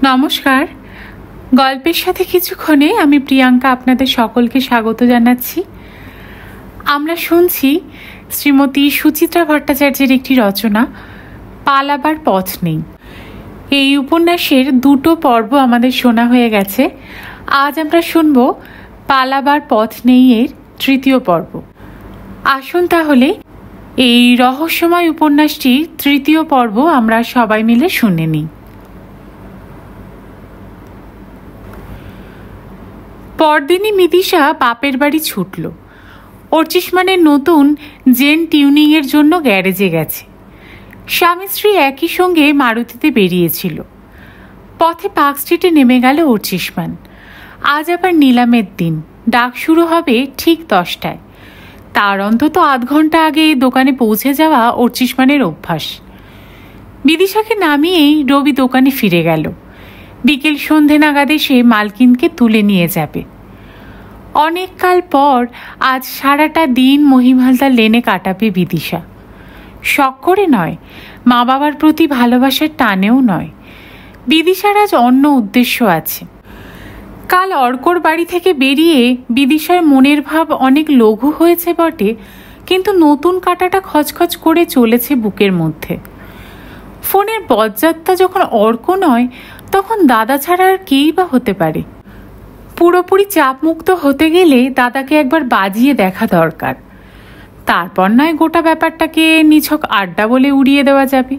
নমস্কার। গল্পের সাথে কিছুক্ষণে আমি প্রিয়াঙ্কা আপনাদের সকলকে স্বাগত জানাচ্ছি। আমরা শুনছি শ্রীমতী সুচিত্রা ভট্টাচার্যের একটি রচনা, পালাবার পথ নেই। এই উপন্যাসের দুটো পর্ব আমাদের শোনা হয়ে গেছে। আজ আমরা শুনব পালাবার পথ নেই এর তৃতীয় পর্ব। আসুন তাহলে এই রহস্যময় উপন্যাসটির তৃতীয় পর্ব আমরা সবাই মিলে শুনে নিই। পরদিনই মিদিশা বাপের বাড়ি ছুটল। অর্চিষ্মানের নতুন জেন টিউনিংয়ের জন্য গ্যারেজে গেছে। স্বামী স্ত্রী একই সঙ্গে মারুতিতে বেরিয়েছিল। পথে পার্ক স্ট্রিটে নেমে গেল অর্চিষ্মান। আজ আবার নিলামের দিন, ডাক শুরু হবে ঠিক 10টায়। তার অন্তত আধ ঘন্টা আগে দোকানে পৌঁছে যাওয়া অর্চিষ্মানের অভ্যাস। বিদিশাকে নামিয়েই রবি দোকানে ফিরে গেল। বিকেল সন্ধে নাগাদ এসে মালকিনকে তুলে নিয়ে যাবে। অনেককাল পর আজ সারাটা দিন মহিমালদার লেনে কাটাবে বিদিশা। শখ করে নয়, মা বাবার প্রতি ভালোবাসার টানেও নয়। বিদিশার আজ অন্য উদ্দেশ্য আছে। কাল অর্কর বাড়ি থেকে বেরিয়ে বিদিশার মনের ভাব অনেক লঘু হয়েছে বটে, কিন্তু নতুন কাঁটাটা খচখচ করে চলেছে বুকের মধ্যে। ফোনের বজ্জাতটা যখন অর্ক নয়, তখন দাদা ছাড়া আর কেই বা হতে পারে। পুরোপুরি চাপমুক্ত হতে গেলে দাদাকে একবার বাজিয়ে দেখা দরকার। তারপর নয় গোটা ব্যাপারটাকে নিছক আড্ডা বলে উড়িয়ে দেওয়া যাবে।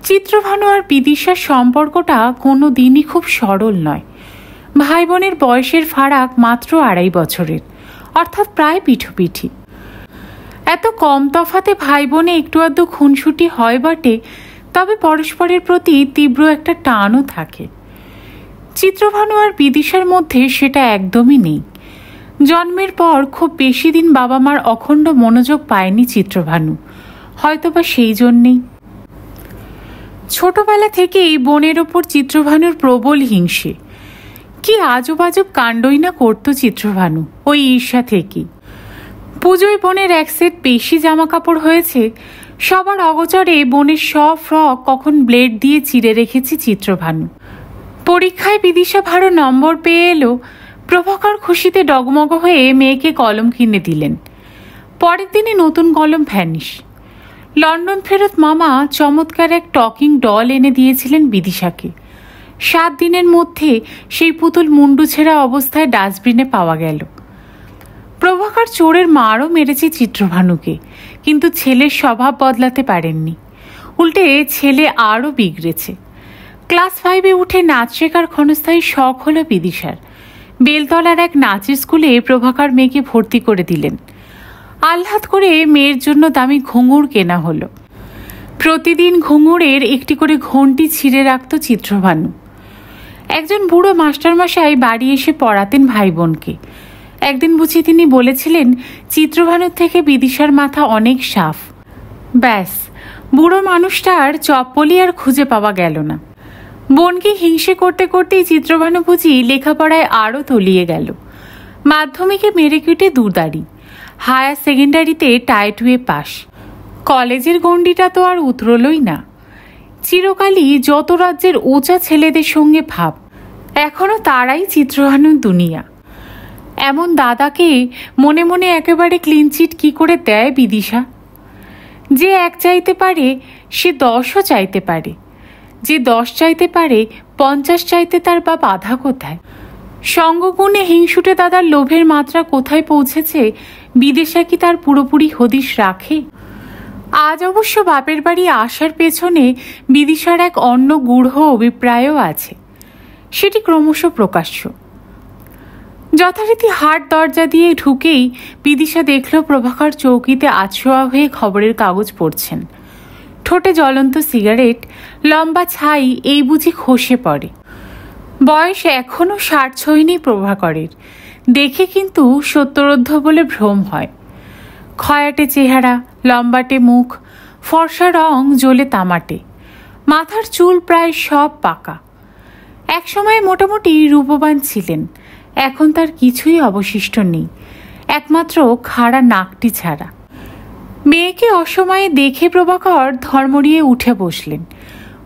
চিত্রভানু আর বিদিশার সম্পর্কটা কোনো দিনই খুব সরল নয়। ভাই বোনের বয়সের ফারাক মাত্র 2.5 বছরের, অর্থাৎ প্রায় পিঠোপিঠি। এত কম তফাতে ভাই বোনে একটু আধটু খুনসুটি হয় বটে, তবে পরস্পরের প্রতি তীব্র একটা টানও থাকে। চিত্রভানু আর বিদিশার মধ্যে সেটা একদমই নেই। জন্মের পর খুব বেশি দিন বাবা মার অখণ্ড মনোযোগ পায়নি চিত্রভানু, হয়তোবা সেই জন্যেই। ছোটবেলা থেকেই বোনের ওপর চিত্রভানুর প্রবল হিংসে। কি আজব আজব কাণ্ডই না করত চিত্রভানু ওই ঈর্ষা থেকেই। পুজোয় বোনের এক সেট বেশি জামা কাপড় হয়েছে, সবার অগোচরে বোনের সব ফ্রক কখন ব্লেড দিয়ে চিড়ে রেখেছে চিত্রভানু। পরীক্ষায় বিদিশা ভালো নম্বর পেয়ে এলো। প্রভাকর খুশিতে ডগমগ হয়ে মেয়েকে কলম কিনে দিলেন। পরের দিনই নতুন কলম ভ্যানিশ। লন্ডন ফেরত মামা চমৎকার এক টকিং ডল এনে দিয়েছিলেন বিদিশাকে। 7 দিনের মধ্যে সেই পুতুল মুন্ডু ছেঁড়া অবস্থায় ডাস্টবিনে পাওয়া গেল। প্রভাকর চোরের মারও মেরেছে চিত্রভানুকে, কিন্তু ছেলের স্বভাব বদলাতে পারেননি। উল্টে ছেলে আরও বিগড়েছে। ক্লাস 5-এ উঠে নাচ শেখার ক্ষণস্থায়ী শখ হলো বিদিশার। বেলতলার এক নাচের স্কুলে প্রভাকর মেয়েকে ভর্তি করে দিলেন। আহ্লাদ করে মেয়ের জন্য দামি ঘুঙুর কেনা হলো। প্রতিদিন ঘুঙুরের একটি করে ঘণ্টি ছিঁড়ে রাখত চিত্রভানু। একজন বুড়ো মাস্টারমশাই বাড়ি এসে পড়াতেন ভাই বোনকে। একদিন বুঝি তিনি বলেছিলেন, চিত্রভানুর থেকে বিদিশার মাথা অনেক সাফ। ব্যাস, বুড়ো মানুষটার চপ্পলই আর খুঁজে পাওয়া গেল না। বোনকে হিংসে করতে করতেই চিত্রভানু বুঝি লেখাপড়ায় আরও তলিয়ে গেল। মাধ্যমিকে মেরিকুইটে 2 দাঁড়ি, হায়ার সেকেন্ডারিতে টাইটুয়ে পাস। কলেজের গণ্ডিটা তো আর উতরলই না। চিরকালই যত রাজ্যের ওচা ছেলেদের সঙ্গে ভাব, এখনো তারাই চিত্রভানুর দুনিয়া। এমন দাদাকে মনে মনে একেবারে ক্লিনচিট কি করে দেয় বিদিশা? যে 1 চাইতে পারে সে 10ও চাইতে পারে, যে 10 চাইতে পারে 50 চাইতে তার বা বাধা কোথায়? সঙ্গগুণে হিংসুটে দাদার লোভের মাত্রা কোথায় পৌঁছেছে বিদিশা কি তার পুরোপুরি হদিশ রাখে? আজ অবশ্য বাপের বাড়ি আসার পেছনে বিদিশার এক অন্য গূঢ় অভিপ্রায়ও আছে। সেটি ক্রমশ প্রকাশ্য। যথারীতি হাট দরজা দিয়ে ঢুকেই বিদিশা দেখল প্রভাকর চৌকিতে আছোয়া হয়ে খবরের কাগজ পড়ছেন। ঠোঁটে জ্বলন্ত সিগারেট, লম্বা ছাই এই বুঝি খসে পড়ে। বয়স এখনও 60 ছোঁয়নি প্রভাকরের, দেখে কিন্তু 70 বলে ভ্রম হয়। খয়াটে চেহারা, লম্বাটে মুখ, ফর্সা রং জ্বলে তামাটে। মাথার চুল প্রায় সব পাকা। একসময় মোটামুটি রূপবান ছিলেন, এখন তার কিছুই অবশিষ্ট নেই, একমাত্র খাড়া নাকটি ছাড়া। মেয়েকে অসময়ে দেখে প্রভাকর ধর্মড়িয়ে উঠে বসলেন।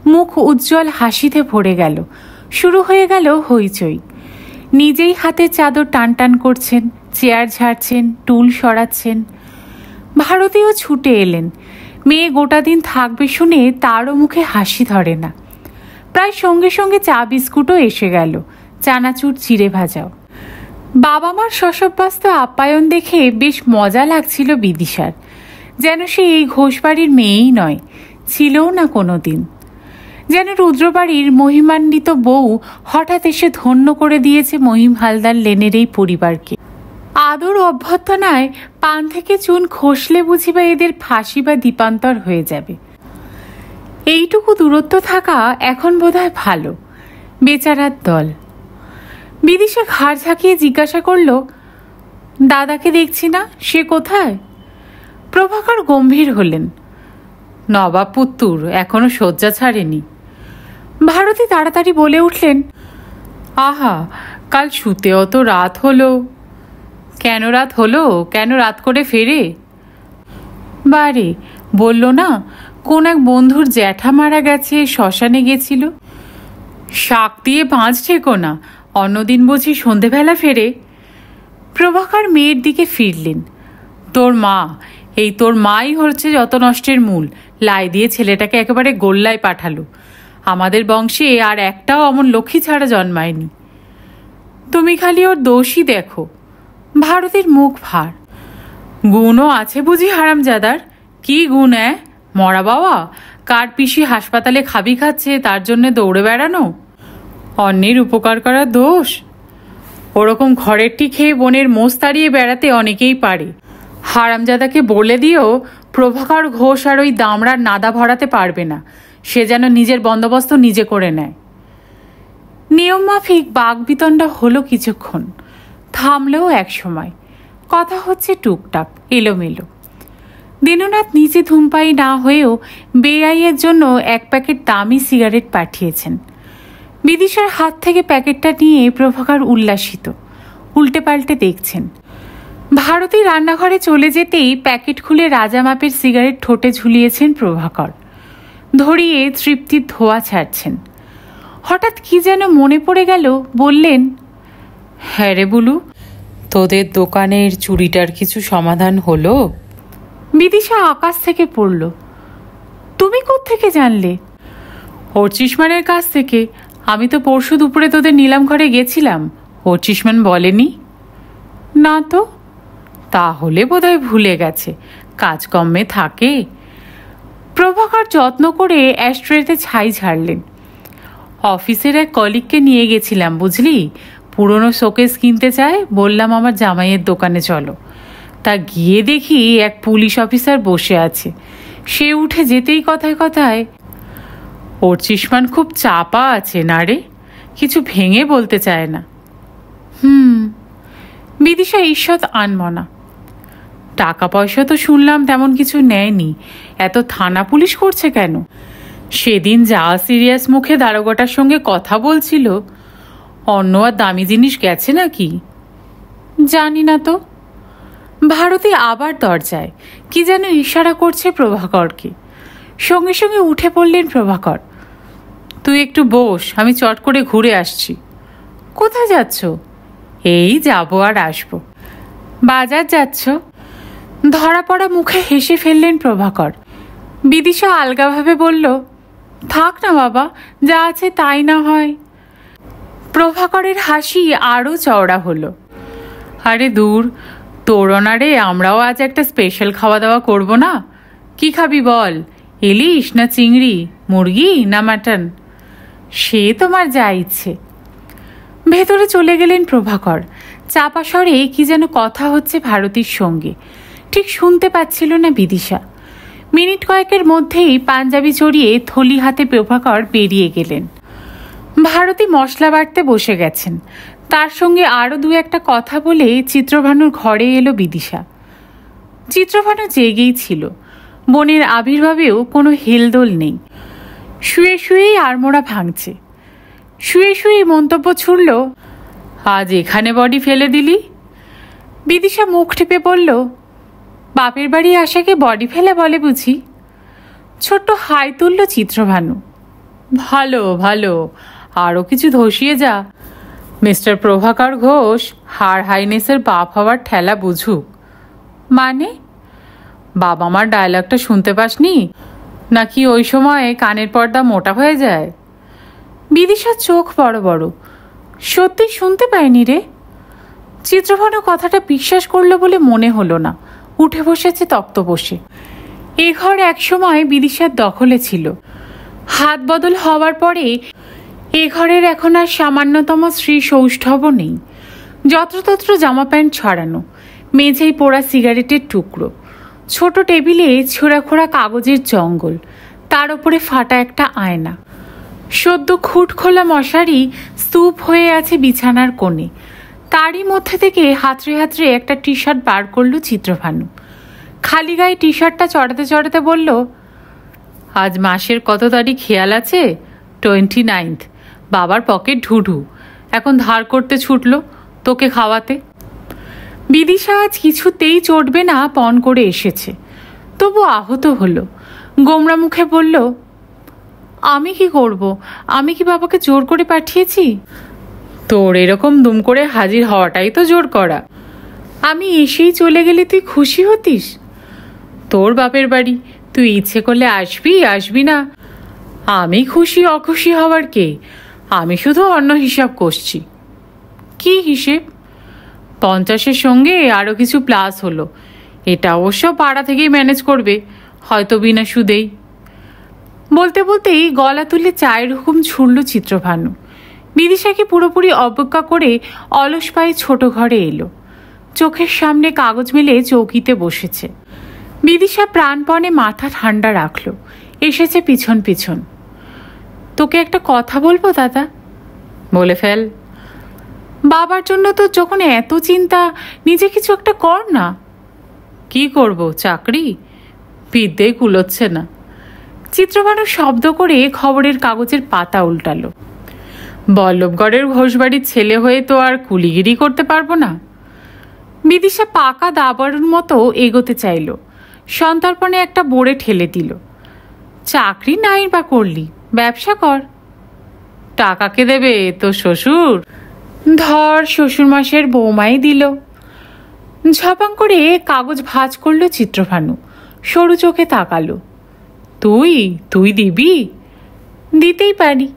মুখ উজ্জ্বল হাসিতে ভরে গেল। শুরু হয়ে গেল হইচই। নিজেই হাতে চাদর টান টান করছেন, চেয়ার ঝাড়ছেন, টুল সরাচ্ছেন। ভারতীও ছুটে এলেন। মেয়ে গোটা দিন থাকবে শুনে তারও মুখে হাসি ধরে না। প্রায় সঙ্গে সঙ্গে চা বিস্কুটও এসে গেল, চানাচুর চিড়ে ভাজাও। বাবা মার শশব্যস্ত আপ্যায়ন দেখে বেশ মজা লাগছিল বিদিশার। যেন সে এই ঘোষবাড়ির মেয়েই নয়, ছিলও না কোনো দিন। যেন রুদ্রবাড়ির মহিমান্বিত বউ হঠাৎ এসে ধন্য করে দিয়েছে মহিম হালদার লেনের এই পরিবারকে। আদর অভ্যর্থনায় পান থেকে চুন খসলে বুঝিবা এদের ফাঁসি বা দ্বীপান্তর হয়ে যাবে। এইটুকু দূরত্ব থাকা এখন বোধহয় ভালো। বেচারার দল। বিদিশা ঘাড় ঝাঁকিয়ে জিজ্ঞাসা করল, দাদাকে দেখছি না, সে কোথায়? প্রভাকর গম্ভীর হলেন। নবাব পুত্তুর এখনো শয্যা ছাড়েনি। ভারতী তাড়াতাড়ি বলে উঠলেন, আহা, কাল শুতে অত রাত হলো। কেন রাত হলো? কেন রাত করে ফেরে? বারে, বলল না কোন এক বন্ধুর জ্যাঠা মারা গেছে, শ্মশানে গেছিল। শাক দিয়ে ভাঁজ ঠেকো না, অন্যদিন বুঝি সন্ধেবেলা ফেরে। প্রভাকর মেয়ের দিকে ফিরলেন। তোর মা, এই তোর মাই হচ্ছে যত নষ্টের মূল। লাই দিয়ে ছেলেটাকে একেবারে গোল্লায় পাঠালো। আমাদের বংশে আর একটাও অমন লক্ষ্মী ছাড়া জন্মায়নি। তুমি খালি ওর দোষই দেখো। ভারতীর মুখ ভার। গুণও আছে বুঝি হারামজাদার? কি গুণ? মরা বাবা? কার পিসি হাসপাতালে খাবি খাচ্ছে তার জন্যে দৌড়ে বেড়ানো? অন্যের উপকার করার দোষ? ওরকম ঘরেরটি খেয়ে বোনের মোষ তাড়িয়ে বেড়াতে অনেকেই পারে। হারামজাদাকে বলে দিও প্রভাকর ঘোষ আর ওই দামড়ার নাদা ভরাতে পারবে না। সে যেন নিজের বন্দোবস্ত নিজে করে নেয়। নিয়ম মাফিক বাগবিতণ্ডা হলো কিছুক্ষণ, থামলেও এক সময়। কথা হচ্ছে টুকটাক, এলোমেলো। দীননাথ নিজে ধূমপায়ী না হয়েও বেআইয়ের জন্য এক প্যাকেট দামি সিগারেট পাঠিয়েছেন। বিদিশার হাত থেকে প্যাকেটটা নিয়ে প্রভাকর উল্লাসিত, উল্টে পাল্টে দেখছেন। ভারতী রান্নাঘরে চলে যেতেই প্যাকেট খুলে রাজা মাপের সিগারেট ঠোঁটে ঝুলিয়েছেন প্রভাকর। ধরিয়ে তৃপ্তির ধোয়া ছাড়ছেন। হঠাৎ কি যেন মনে পড়ে গেল, বললেন, হ্যাঁ রে বুলু, তোদের দোকানের চুরিটার কিছু সমাধান হলো? বিদিশা আকাশ থেকে পড়ল। তুমি কোত্থেকে জানলে? অর্চিষ্মানের কাছ থেকে। আমি তো পরশু দুপুরে তোদের নিলাম ঘরে গেছিলাম। অর্চিষ্মান বলেনি? না তো। তাহলে বোধহয় ভুলে গেছে, কাজকর্মে থাকে। প্রভাকর যত্ন করে অ্যাস্ট্রেতে ছাই ঝাড়লেন। অফিসের এক কলিগকে নিয়ে গেছিলাম বুঝলি, পুরনো শোকেস কিনতে চায়। বললাম আমার জামাইয়ের দোকানে চলো। তা গিয়ে দেখি এক পুলিশ অফিসার বসে আছে। সে উঠে যেতেই কথায় কথায়, অর্চিষ্মান খুব চাপা আছে না রে, কিছু ভেঙে বলতে চায় না। বিদিশা ঈষৎ আনমনা। টাকা পয়সা তো শুনলাম তেমন কিছু নেয়নি, এত থানা পুলিশ করছে কেন? সেদিন যা সিরিয়াস মুখে দারোগাটার সঙ্গে কথা বলছিল, অন্য আর দামি জিনিস গেছে নাকি? জানি না তো। ভারতী আবার দরজায় কি যেন ইশারা করছে প্রভাকরকে। সঙ্গে সঙ্গে উঠে পড়লেন প্রভাকর। তুই একটু বস, আমি চট করে ঘুরে আসছি। কোথায় যাচ্ছ? এই যাবো আর আসবো। বাজার যাচ্ছ? ধরা পড়া মুখে হেসে ফেললেন প্রভাকর। বিদিশা আলগাভাবে বলল, থাক না বাবা, যা আছে তাই না হয়। প্রভাকরের হাসি আরও চওড়া হলো। আরে দূর, তোরনারে, আমরাও আজ একটা স্পেশাল খাওয়া দাওয়া করব না? কি খাবি বল? ইলিশ না চিংড়ি, মুরগি না মাটন? সে তোমার যা ইচ্ছে। ভেতরে চলে গেলেন প্রভাকর। চাপা স্বরে কি যেন কথা হচ্ছে ভারতীর সঙ্গে, ঠিক শুনতে পাচ্ছিল না বিদিশা। মিনিট কয়েকের মধ্যেই পাঞ্জাবি চড়িয়ে থলি হাতে প্রভাকর বেরিয়ে গেলেন। ভারতী মশলা বাটতে বসে গেছেন। তার সঙ্গে আরও দু একটা কথা বলে চিত্রভানুর ঘরে এলো বিদিশা। চিত্রভানু জেগেই ছিল। বোনের আবির্ভাবেও কোনো হেলদোল নেই। শুয়ে শুয়েই আড়মোড়া ভাঙছে। শুয়ে শুয়ে মন্তব্য ছুড়ল, আজ এখানে বডি ফেলে দিলি? বিদিশা মুখ টিপে বলল, বাপের বাড়ি আসাকে বডি ফেলে বলে বুঝি? ছোট্ট হাই তুলল চিত্রভানু। ভালো ভালো, আরও কিছু ধসিয়ে যা। মিস্টার প্রভাকর ঘোষ হার হাইনেসের বাপ হওয়ার ঠেলা বুঝুক। মানে? বাবা মার ডায়লগটা শুনতে পাসনি নাকি? ওই সময় কানের পর্দা মোটা হয়ে যায়। বিদিশার চোখ বড় বড়। সত্যি শুনতে পাইনি রে। চিত্রভানু কথাটা বিশ্বাস করলো বলে মনে হলো না। উঠে বসেছে তক্ত বসে। এ ঘর একসময় বিদিশার দখলে ছিল। হাত বদল হওয়ার পরে এ ঘরের এখন আর সামান্যতম শ্রী সৌষ্ঠবও নেই। যত্রতত্র জামা প্যান্ট ছড়ানো, মেঝেই পোড়া সিগারেটের টুকরো, ছোট টেবিলে ছোড়াখোড়া কাগজের জঙ্গল, তার ওপরে ফাটা একটা আয়না। সদ্য খুঁট খোলা মশারি স্তূপ হয়ে আছে বিছানার কোণে। তারই মধ্যে থেকে হাতড়ে হাতড়ে একটা টি শার্ট বার করলো চিত্রভানু। খালি গায়ে টি শার্টটা চড়াতে চড়াতে বলল, আজ মাসের কত তারিখ খেয়াল আছে? 29। বাবার পকেট ঢুঢু, এখন ধার করতে ছুটলো তোকে খাওয়াতে। বিদিশা আজ কিছুতেই চটবে না পণ করে এসেছে, তবু আহত হলো। গোমরা মুখে বলল, আমি কি করব? আমি কি বাবাকে জোর করে পাঠিয়েছি? তোর এরকম দুম করে হাজির হওয়াটাই তো জোর করা। আমি এসেই চলে গেলে তুই খুশি হতিস? তোর বাপের বাড়ি, তুই ইচ্ছে করলে আসবি না। আমি খুশি অখুশি হওয়ার কে? আমি শুধু অন্য হিসাব করছি। কি হিসেব? 50-এর সঙ্গে আরও কিছু প্লাস হলো। এটা অবশ্য পাড়া থেকেই ম্যানেজ করবে, হয়তো বিনা সুদেই। বলতে বলতেই গলা তুলে চায়ের হুকুম ছুড়ল চিত্রভানু। বিদিশাকে পুরোপুরি অবজ্ঞা করে অলস পায়ে ছোট ঘরে এলো। চোখের সামনে কাগজ মেলে চৌকিতে বসেছে। বিদিশা প্রাণপণে মাথা ঠান্ডা রাখল। এসেছে পিছন পিছন। তোকে একটা কথা বলবো দাদা? বলে ফেল। বাবার জন্য তো যখন এত চিন্তা, নিজে কিছু একটা কর না। কি করব? চাকরি? বিদ্যেই কুলোচ্ছে না। চিত্রভানু শব্দ করে খবরের কাগজের পাতা উল্টালো। বল্লভগড়ের ঘোষবাড়ির ছেলে হয়ে তো আর কুলিগিরি করতে পারবো না। বিদিশা পাকা দাবারুর মতো এগোতে চাইল। সন্তর্পণে একটা বোড়ে ঠেলে দিল। চাকরি নাই বা করলি, ব্যবসা কর। টাকাকে দেবে তো শ্বশুর? ধর শ্বশুরমাসের বৌমাই দিল। ঝপাং করে কাগজ ভাঁজ করলো চিত্রভানু। সরু চোখে তাকালো। তুই দিবি? দিতেই পারি।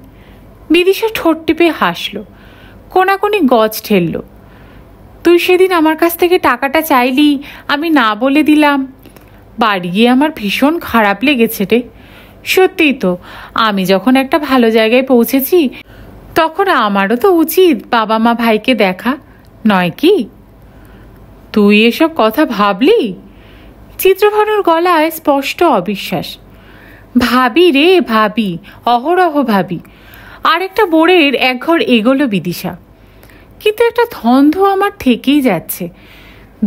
বিদিশা ঠোঁট টিপে হাসল। কোনাকুনি গজ ঠেলল। তুই সেদিন আমার কাছ থেকে টাকাটা চাইলি, আমি না বলে দিলাম। বাড়ি গিয়ে আমার ভীষণ খারাপ লেগেছে রে। সত্যিই তো, আমি যখন একটা ভালো জায়গায় পৌঁছেছি, তখন আমারও তো উচিত বাবা মা ভাইকে দেখা, নয় কি? তুই এসব কথা ভাবলি? চিত্রভানুর গলায় স্পষ্ট অবিশ্বাস। ভাবি রে, ভাবি, অহরহ ভাবি। আরেকটা বোড়ের একঘর এগোলো বিদিশা। কিন্তু একটা ধন্ধ আমার থেকেই যাচ্ছে।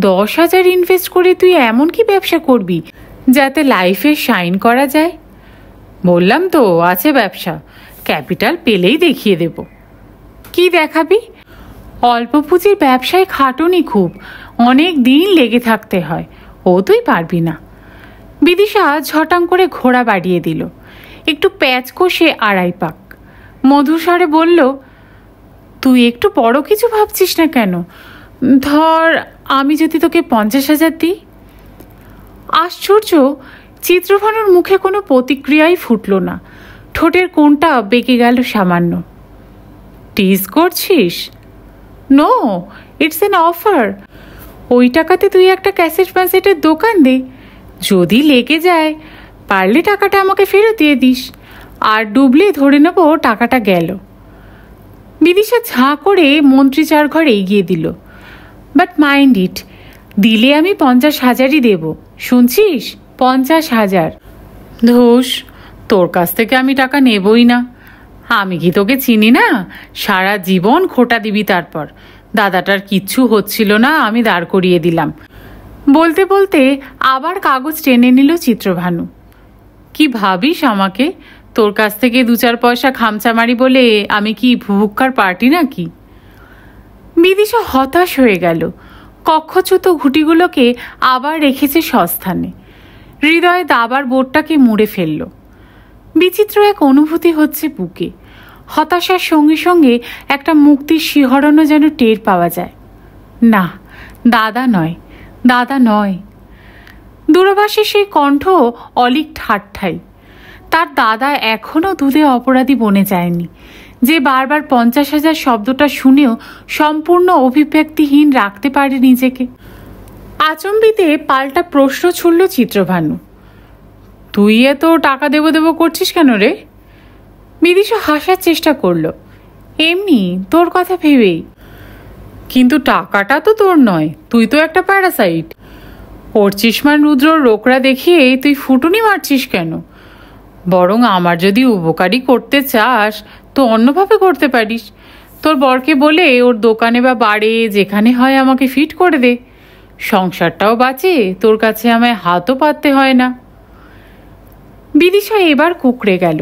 10,000 ইনভেস্ট করে তুই এমন কি ব্যবসা করবি যাতে লাইফে শাইন করা যায়? বললাম তো আছে ব্যবসা, ক্যাপিটাল পেলেই দেখিয়ে দেব। কি দেখাবি? অল্প পুঁজির ব্যবসায় খাটুনি খুব, অনেক দিন লেগে থাকতে হয়। ও তুই পারবি না। বিদিশা ঝটাং করে ঘোড়া বাড়িয়ে দিল। একটু প্যাচ কষে 2.5 পাক। মধুস্বরে বলল, তুই একটু বড় কিছু ভাবছিস না কেন? ধর আমি যদি তোকে 50,000 দিই। আশ্চর্য, চিত্রভানুর মুখে কোনো প্রতিক্রিয়াই ফুটল না। ঠোঁটের কোণটা বেঁকে গেল সামান্য। টিজ করছিস? No, it's an offer. ওই টাকাতে তুই একটা ক্যাসেট ম্যাসেটের দোকান দে। যদি লেগে যায়, পারলে টাকাটা আমাকে ফেরত দিয়ে দিস। আর ডুবলে ধরে নেব টাকাটা গেল। বিদিশা ঝাঁ করে মন্ত্রী চার ঘর এগিয়ে দিল। বাট মাইন্ড ইট, দিলে আমি 50,000ই দেব, শুনছিস? 50,000। ধুস, তোর কাছ থেকে আমি টাকা নেবই না। আমি কি তোকে চিনি না? সারা জীবন খোটা দিবি, তারপর দাদাটার কিচ্ছু হচ্ছিল না, আমি দাঁড় করিয়ে দিলাম। বলতে বলতে আবার কাগজ টেনে নিল চিত্রভানু। কি ভাবিস আমাকে? তোর কাছ থেকে 2-4 পয়সা খামচা মারি বলে আমি কি ভুভুক্কার পার্টি নাকি? বিদিশা হতাশ হয়ে গেল। কক্ষচ্যুত ঘুটিগুলোকে আবার রেখেছে সস্থানে। হৃদয়ে দাবার বোর্ডটাকে মুড়ে ফেলল। বিচিত্র এক অনুভূতি হচ্ছে বুকে। হতাশার সঙ্গে সঙ্গে একটা মুক্তির শিহরণও যেন টের পাওয়া যায়। না, দাদা নয়, দাদা নয়। দূরভাষে সেই কণ্ঠ অলিক ঠাট্টাই। তার দাদা এখনও দুধে অপরাধী বনে যায়নি, যে বারবার 50,000 শব্দটা শুনেও সম্পূর্ণ অভিব্যক্তিহীন রাখতে পারে নিজেকে। আচম্বিতে পাল্টা প্রশ্ন ছুড়ল চিত্রভানু। তুই এত টাকা দেব দেব করছিস কেন রে? বিদিশা হাসার চেষ্টা করল। এমনি, তোর কথা ভেবেই। কিন্তু টাকাটা তো তোর নয়, তুই তো একটা প্যারাসাইট। পড়ছিসমান রুদ্রর রোকরা দেখিয়ে তুই ফুটুনি মারছিস কেন? বরং আমার যদি উপকারী করতে চাস তো অন্যভাবে করতে পারিস। তোর বরকে বলে ওর দোকানে বা বাড়ে যেখানে হয় আমাকে ফিট করে দে। সংসারটাও বাঁচে, তোর কাছে আমায় হাতও পাততে হয় না। বিদিশা এবার কুকড়ে গেল।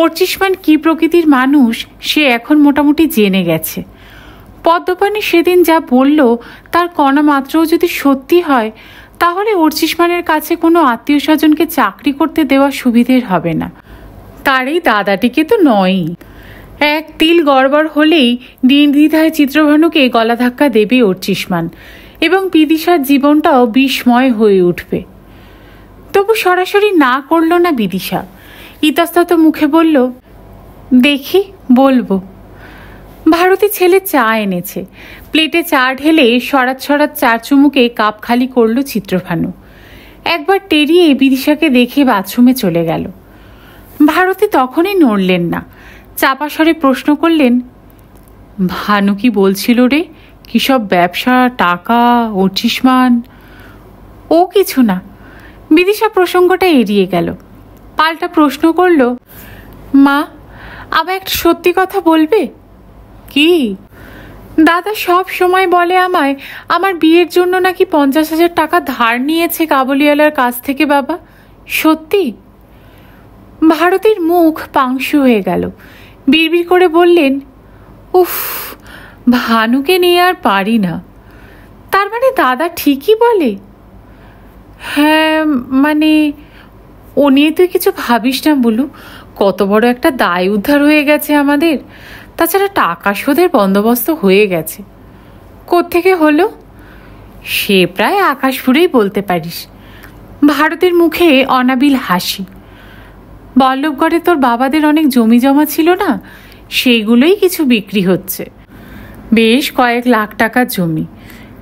অর্চিষ্মান কি প্রকৃতির মানুষ সে এখন মোটামুটি জেনে গেছে। পদ্মপাণি সেদিন যা বলল তার কণা মাত্রও যদি সত্যি হয়, তাহলে অর্চিষ্মানের কাছে কোনো আত্মীয় স্বজনকে চাকরি করতে দেওয়া সুবিধের হবে না। তার এই দাদাটিকে তো নয়ই। এক তিল গড়বড় হলেই নির্দ্বিধায় চিত্রভানুকে গলা ধাক্কা দেবে অর্চিষ্মান, এবং বিদিশার জীবনটাও বিষময় হয়ে উঠবে। তবু সরাসরি না করল না বিদিশা। ইতস্তত মুখে বলল, দেখি, বলবো। ভারতী ছেলে চা এনেছে। প্লেটে চা ঢেলে সরাত সরাত চার চুমুকে কাপ খালি করল চিত্রভানু। একবার টেরিয়ে বিদিশাকে দেখে বাথরুমে চলে গেল। ভারতী তখনই নড়লেন না। চাপা স্বরে প্রশ্ন করলেন, ভানু কি বলছিল রে? কি সব ব্যবসা, টাকা, অর্চিষ্মান? ও কিছু না। বিদিশা প্রসঙ্গটা এড়িয়ে গেল। পাল্টা প্রশ্ন করল, মা, আবার একটা সত্যি কথা বলবে? কি? দাদা সব সময় বলে আমায় আমার বিয়ের জন্য নাকি 50,000 টাকা ধার নিয়েছে কাবুলিওয়ালার কাছ থেকে। বাবা, সত্যি? ভারতীর মুখ পাংশু হয়ে গেল। বিড়বিড় করে বললেন, উফ, ভানুকে নিয়ে আর পারি না। তার মানে দাদা ঠিকই বলে? হ্যাঁ, মানে ও নিয়ে তুই কিছু ভাবিস না বলু। কত বড় একটা দায় উদ্ধার হয়ে গেছে আমাদের। তাছাড়া টাকা শোধের বন্দোবস্ত হয়ে গেছে। কোত্থেকে হলো? সে প্রায় আকাশ ফুরেই বলতে পারিস। ভারতের মুখে অনাবিল হাসি। বল্লভগড়ে তোর বাবাদের অনেক জমি জমা ছিল না? সেইগুলোই কিছু বিক্রি হচ্ছে। বেশ কয়েক লাখ টাকার জমি।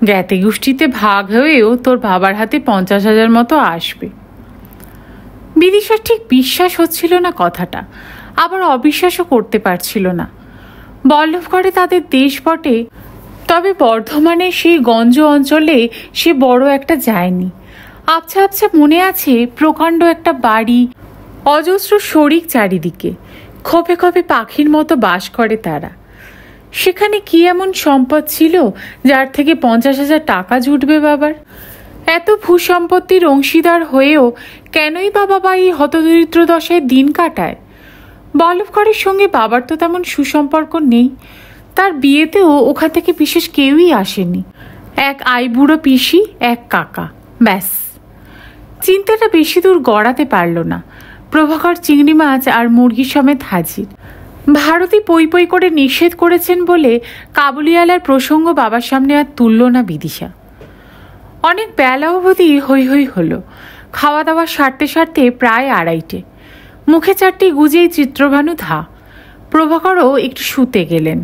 জ্ঞাতি গোষ্ঠীতে ভাগ হয়েও তোর বাবার হাতে 50,000 মতো আসবে। বিদিশার ঠিক বিশ্বাস হচ্ছিল না কথাটা, আবার অবিশ্বাসও করতে পারছিল না। বল্লভগড়ে তাদের দেশ বটে, তবে বর্ধমানের সেই গঞ্জ অঞ্চলে সে বড় একটা যায়নি। আবছা আবছা মনে আছে প্রকাণ্ড একটা বাড়ি, অজস্র শরিক চারিদিকে, খোপে খোপে পাখির মতো বাস করে তারা। সেখানে কি এমন সম্পদ ছিল যার থেকে 50,000 টাকা জুটবে বাবার? এত ভূসম্পত্তির অংশীদার হয়েও কেনই বাবা এই হতদরিদ্র দশায় দিন কাটায়? বল্লভগড়ের সঙ্গে বাবার তো তেমন সুসম্পর্ক নেই। তার বিয়েতেও ওখান থেকে বিশেষ কেউই আসেনি। এক আইবুড়ো পিসি, এক কাকা, ব্যাস। চিন্তাটা বেশি দূর গড়াতে পারল না। প্রভাকর চিংড়ি মাছ আর মুরগি সমেত হাজির। ভারতী পই পই করে নিষেধ করেছেন বলে কাবুলিওয়ালার প্রসঙ্গ বাবার সামনে আর তুলল না বিদিশা। অনেক বেলা অবধি হৈ হৈ হলো। খাওয়া দাওয়া সারতে সারতে প্রায় 2:30। মুখে চারটি গুজেই চিত্রভানু ধা। প্রভাকরও একটু শুতে গেলেন।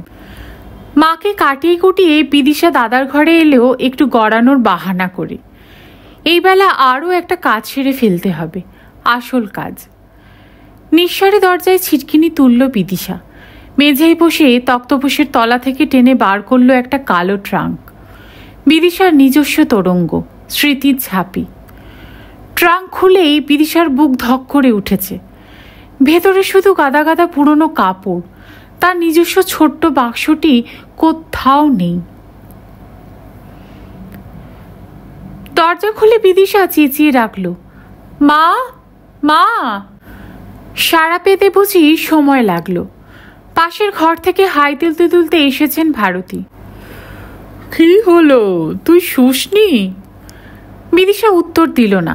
মাকে কাটিয়ে কুটিয়ে বিদিশা দাদার ঘরে এলেও একটু গড়ানোর বাহানা করে। এই বেলা আরও একটা কাজ সেরে ফেলতে হবে, আসল কাজ। নিঃস্বারে দরজায় ছিটকিনি তুলল বিদিশা। মেঝেয় বসে তক্তপোষের তলা থেকে টেনে বার করলো একটা কালো ট্রাঙ্ক। বিদিশার নিজস্ব তরঙ্গ, স্মৃতির ঝাঁপি। ট্রাঙ্ক খুলেই বিদিশার বুক ধক করে উঠেছে। ভেতরে শুধু গাদা গাদা পুরনো কাপড়। তার নিজস্ব ছোট্ট বাক্সটি কোথাও নেই। দরজা খুলে বিদিশা চেঁচিয়ে রাখল, মা, মা। সাড়া পেতে বুঝি সময় লাগলো। পাশের ঘর থেকে হাই তুলতে তুলতে এসেছেন ভারতী। কি হলো, তুই শুসনি? বিদিশা উত্তর দিল না,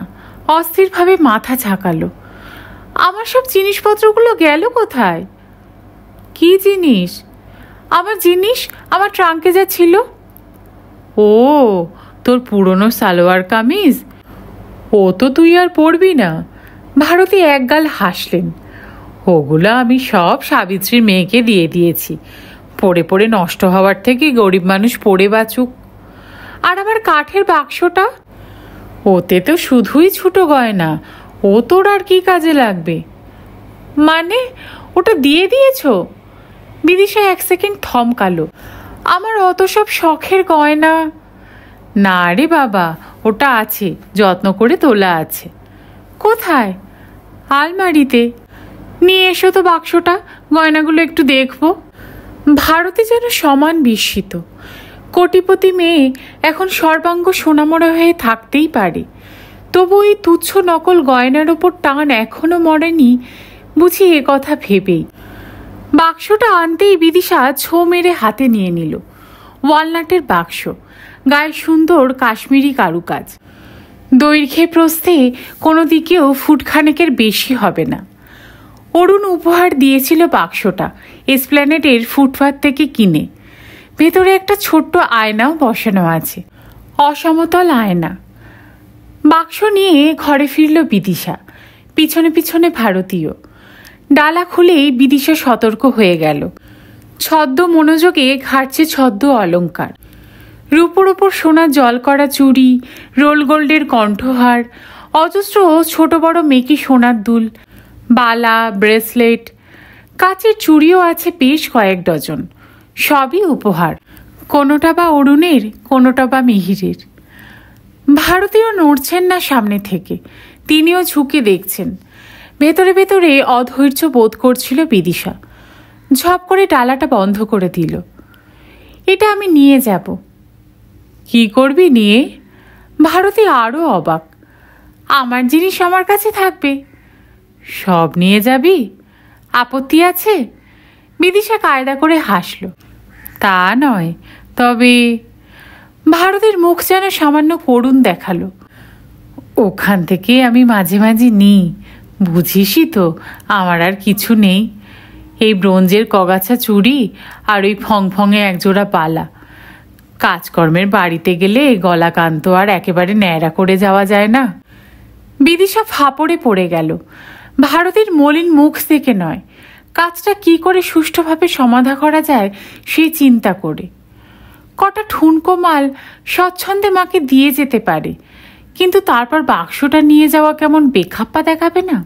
অস্থিরভাবে মাথা ঝাঁকালো। আমার সব জিনিসপত্রগুলো গেল কোথায়? কি জিনিস? আমার জিনিস আমার ট্রাঙ্কে যা ছিল। ও, তোর পুরনো সালোয়ার কামিজ? ও তো তুই আর পরবি না। ভারতী একগাল হাসলেন। ওগুলো আমি সব সাবিত্রীর মেয়েকে দিয়ে দিয়েছি, পড়ে পড়ে নষ্ট হওয়ার থেকে গরিব মানুষ পড়ে বাঁচুক। আর আমার কাঠের বাক্সটা? ওতে তো শুধুই ছোট গয়না, ও তোর আর কি কাজে লাগবে? মানে ওটা দিয়ে দিয়েছ? বিদিশা এক সেকেন্ড থমকালো। আমার অত সব শখের গয়না। না রে বাবা, ওটা আছে, যত্ন করে তোলা আছে। কোথায়? আলমারিতে। নিয়ে এসো তো বাক্সটা, গয়নাগুলো একটু দেখবো। ভারতে যেন সমান বিস্মিত। কোটিপতি মেয়ে এখন সর্বাঙ্গ সোনামরা হয়ে থাকতেই পারে, তবু এই তুচ্ছ নকল গয়নার ওপর টান এখনো মরেনি বুঝি এ কথা ভেবেই। বাক্সটা আনতেই বিদিশা ছো মেরে হাতে নিয়ে নিল। ওয়ালনাটের বাক্স, গায়ে সুন্দর কাশ্মীরি কারুকাজ, দৈর্ঘ্যে প্রস্থে কোনো দিকেও ফুটখানেকের বেশি হবে না। অরুণ উপহার দিয়েছিল বাক্সটা এসপ্ল্যানেডের ফুটপাথ থেকে কিনে। ভেতরে একটা ছোট্ট আয়নাও বসানো আছে, অসমতল আয়না। বাক্স নিয়ে ঘরে ফিরল বিদিশা, পিছনে পিছনে ভারতীয়। ডালা খুলেই বিদিশা সতর্ক হয়ে গেল। ছদ্ম মনোযোগে ঘাটছে ছদ্ম অলঙ্কার। রূপোর ওপর সোনার জল করা চুড়ি, রোল গোল্ডের কণ্ঠহার, অজস্র ছোট বড় মেকি সোনার দুল, বালা, ব্রেসলেট, কাচের চুড়িও আছে বেশ কয়েক ডজন। সবই উপহার, কোনোটা বা অরুণের, কোনোটা বা মিহিরের। ভারতীয় নড়ছেন না সামনে থেকে, তিনিও ঝুঁকে দেখছেন। ভেতরে ভেতরে অধৈর্য বোধ করছিল বিদিশা। ঝপ করে ডালাটা বন্ধ করে দিল। এটা আমি নিয়ে যাব। কি করবি নিয়ে? ভারতী আরও অবাক। আমার জিনিস আমার কাছে থাকবে। সব নিয়ে যাবি? আপত্তি আছে? বিদিশা কায়দা করে হাসল। তা নয়, তবে। ভারতের মুখ যেন সামান্য করুণ দেখালো। ওখান থেকে আমি মাঝে মাঝে নিই, বুঝিসই তো আমার আর কিছু নেই। এই ব্রোঞ্জের কগাছা চুড়ি আর ওই ফংফঙে একজোড়া পালা। কাজকর্মের বাড়িতে গেলে গলা কান্ত আর একেবারে ন্যাড়া করে যাওয়া যায় না। বিদিশা ফাপড়ে পড়ে গেল। ভারতের মলিন মুখ দেখে নয়, কাজটা কি করে সুষ্ঠুভাবে সমাধা করা যায় সেই চিন্তা করে। কটা ঠুনকো মাল স্বচ্ছন্দে মাকে দিয়ে যেতে পারে, কিন্তু তারপর বাক্সটা নিয়ে যাওয়া কেমন বেখাপ্পা দেখাবে না?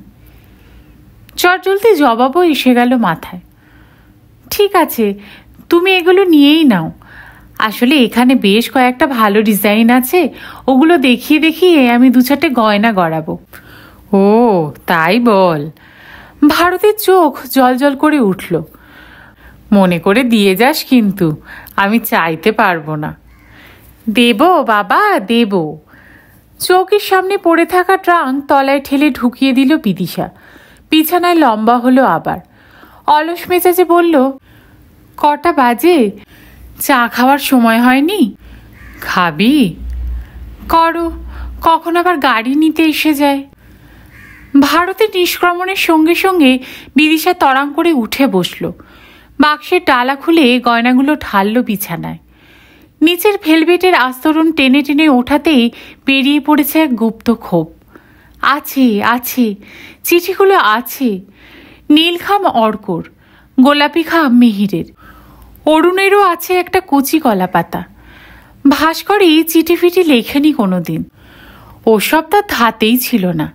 চটজলদি জবাবও এসে গেল মাথায়। ঠিক আছে, তুমি এগুলো নিয়েই নাও। আসলে এখানে বেশ কয়েকটা ভালো ডিজাইন আছে, ওগুলো দেখিয়ে দেখিয়ে আমি দু চারটে গয়না গড়াবো। ও তাই বল? ভারতের চোখ জল জল করে উঠল। মনে করে দিয়ে যাস কিন্তু, আমি চাইতে পারবো না। দেব বাবা, দেব। চৌকির সামনে পড়ে থাকা ট্রাঙ্ক তলায় ঠেলে ঢুকিয়ে দিল বিদিশা। বিছানায় লম্বা হলো আবার। অলস মেজাজে বলল, কটা বাজে? চা খাওয়ার সময় হয়নি? খাবি? করো, কখন আবার গাড়ি নিতে এসে যায়। ভারতের নিষ্ক্রমণের সঙ্গে সঙ্গে বিদিশা তড়াং করে উঠে বসল। বাক্সের ডালা খুলে গয়নাগুলো ঢালল বিছানায়। নিচের ভেলভেটের আস্তরণ টেনে টেনে ওঠাতেই বেরিয়ে পড়েছে এক গুপ্ত ক্ষোভ। আছে আছে, চিঠিগুলো আছে। নীলখাম অর্কর, গোলাপি খাম মিহিরের, অরুণেরও আছে একটা কুচি কলা পাতা। ভাস্করই চিঠিফিটি লেখেনি কোনোদিন, ওসব তার ধাতেই ছিল না।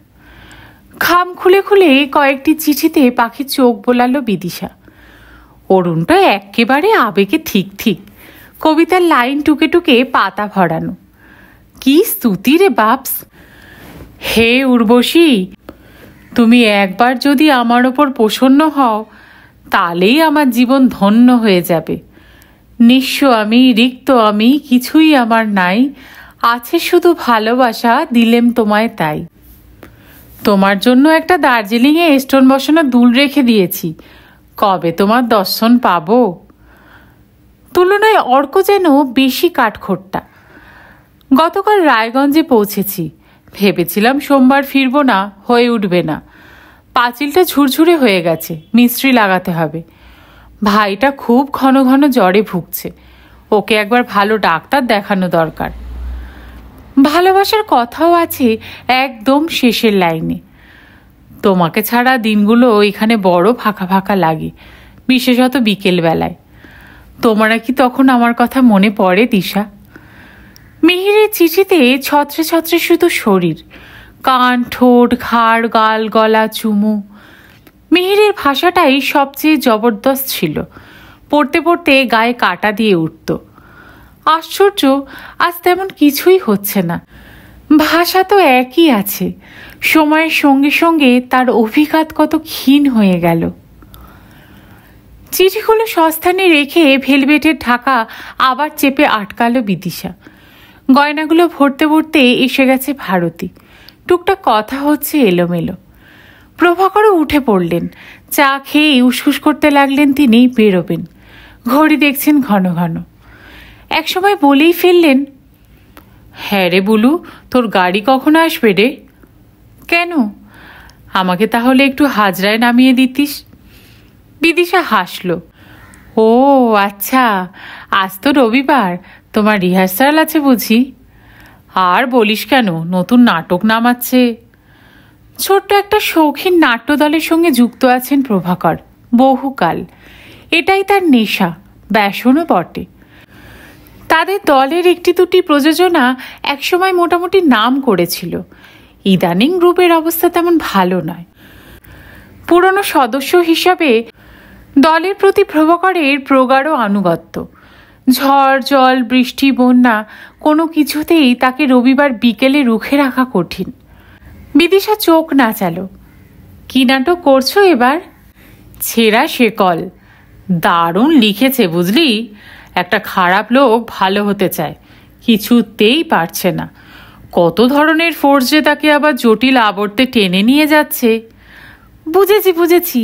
খাম খুলে খুলে কয়েকটি চিঠিতে পাখির চোখ বোলালো বিদিশা। অরুণটা একেবারে আবেগে ঠিক ঠিক, কবিতার লাইন টুকে টুকে পাতা ভরানো। কি স্তুতি রে বাপস! হে উর্বশী, তুমি একবার যদি আমার ওপর প্রসন্ন হও, তাহলেই আমার জীবন ধন্য হয়ে যাবে। নিঃস্ব আমি, রিক্ত আমি, কিছুই আমার নাই, আছে শুধু ভালোবাসা, দিলেম তোমায় তাই। তোমার জন্য একটা দার্জিলিংয়ে স্টোন বসানো দুল রেখে দিয়েছি, কবে তোমার দর্শন পাবো? তুলনায় অর্ক যেন বেশি কাঠখোট্টা। গতকাল রায়গঞ্জে পৌঁছেছি, ভেবেছিলাম সোমবার ফিরবো না, হয়ে উঠবে না। পাঁচিলটা ঝুরঝুরে হয়ে গেছে, মিস্ত্রি লাগাতে হবে। ভাইটা খুব ঘন ঘন জ্বরে ভুগছে, ওকে একবার ভালো ডাক্তার দেখানো দরকার। ভালোবাসার কথাও আছে একদম শেষের লাইনে। তোমাকে ছাড়া দিনগুলো এখানে বড় ফাঁকা ফাঁকা লাগে, বিশেষত বিকেলবেলায়। তোমারা কি তখন আমার কথা মনে পড়ে দিশা? মিহিরের চিঠিতে ছত্রে ছত্রে শুধু শরীর, কান, ঠোঁট, ঘাড়, গাল, গলা, চুমু। মিহিরের ভাষাটাই সবচেয়ে জবরদস্ত ছিল, পড়তে পড়তে গায়ে কাটা দিয়ে উঠত। আশ্চর্য, আজ তেমন কিছুই হচ্ছে না। ভাষা তো একই আছে, সময়ের সঙ্গে সঙ্গে তার অভিঘাত কত ক্ষীণ হয়ে গেল। চিঠিগুলো সস্থানে রেখে ভেলভেটের ঢাকা আবার চেপে আটকালো বিদিশা। গয়নাগুলো ভরতে ভরতে এসে গেছে ভারতী। টুকটাক কথা হচ্ছে এলোমেলো। প্রভাকরও উঠে পড়লেন, চা খেয়ে উসখুস করতে লাগলেন তিনি বেরোবেন। ঘড়ি দেখছেন ঘন ঘন। একসময় বলেই ফেললেন, হ্যাঁ রে বুলু, তোর গাড়ি কখন আসবে রে? কেন? আমাকে তাহলে একটু হাজরায় নামিয়ে দিতিস। বিদিশা হাসল। ও আচ্ছা, আজ তো রবিবার, তোমার রিহার্সাল আছে বুঝি? আর বলিস কেন, নতুন নাটক নামাচ্ছে। ছোট্ট একটা শৌখিন নাট্যদলের সঙ্গে যুক্ত আছেন প্রভাকর বহুকাল। এটাই তার নেশা, ব্যসনও বটে। তাদের দলের একটি দুটি প্রযোজনা একসময় মোটামুটি নাম করেছিল। ইদানিং গ্রুপের অবস্থা তেমন ভালো নয়। পুরনো সদস্য হিসাবে দলের প্রতি প্রভাকরের প্রগাঢ় আনুগত্য। ঝড়, জল, বৃষ্টি, বন্যা কোনো কিছুতেই তাকে রবিবার বিকেলে রুখে রাখা কঠিন। বিদিশা চোখ নাচালো। কি নাটক করছো এবার? ছেঁড়া শেকল। দারুণ লিখেছে বুঝলি। একটা খারাপ লোক ভালো হতে চায়, কিছুতেই পারছে না। কত ধরনের ফোর্স যে তাকে আবার জটিল আবর্তে টেনে নিয়ে যাচ্ছে। বুঝেছি বুঝেছি।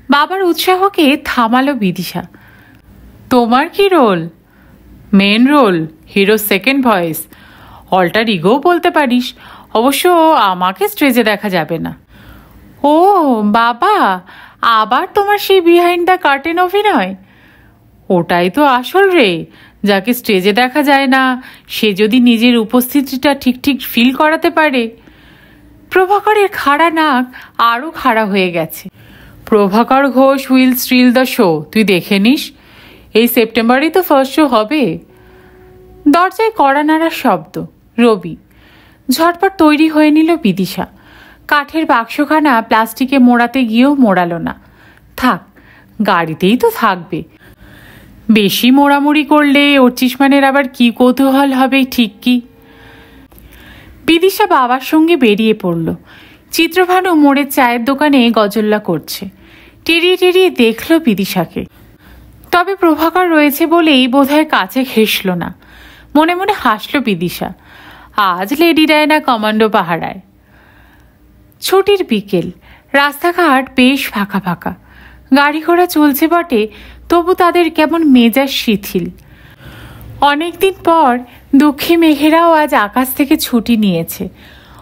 বাবার উৎসাহকে থামালো বিদিশা। তোমার কি role? Main role, hero second voice. Alter ইগোও বলতে পারিস, অবশ্য আমাকে স্টেজে দেখা যাবে না। ও বাবা, আবার তোমার সেই বিহাইন্ড দ্য কার্টেন অভিনয়? ওটাই তো আসল রে। যাকে স্টেজে দেখা যায় না, সে যদি নিজের উপস্থিতিটা ঠিক ঠিক ফিল করাতে পারে। প্রভাকরের খাড়া নাক আরও খাড়া হয়ে গেছে। Prabhakar Ghosh will steal the show, তুই দেখে নিস। এই সেপ্টেম্বরেই তো ফার্স্ট শো হবে। দরজায় কড়া নাড়ার শব্দ। রবি। ঝটপট তৈরি হয়ে নিল বিদিশা। কাঠের বাক্সখানা প্লাস্টিকে মোড়াতে গিয়েও মোড়ালো না। থাক, গাড়িতেই তো থাকবে। বেশি মোড়ামুড়ি করলে ওর চিসমানের আবার কি কৌতূহল হবে ঠিক কি। বিদিশা বাবার সঙ্গে বেরিয়ে পড়ল। চিত্রভানু মোড়ের চায়ের দোকানে গজল্লা করছে। টেরিয়ে টেরিয়ে দেখল বিদিশাকে। তবে প্রভাকর রয়েছে বলেই বোধহয় কাছে ঘেঁষল না। মনে মনে হাসল বিদিশা। আজ লেডি ডায়না কমান্ডো পাহারায়। ছুটির বিকেল, রাস্তাঘাট বেশ ফাঁকা ফাঁকা। গাড়ি ঘোড়া চলছে বটে, তবু তাদের কেমন মেজাজ শিথিল। অনেকদিন পর দুঃখী মেঘেরাও আজ আকাশ থেকে ছুটি নিয়েছে।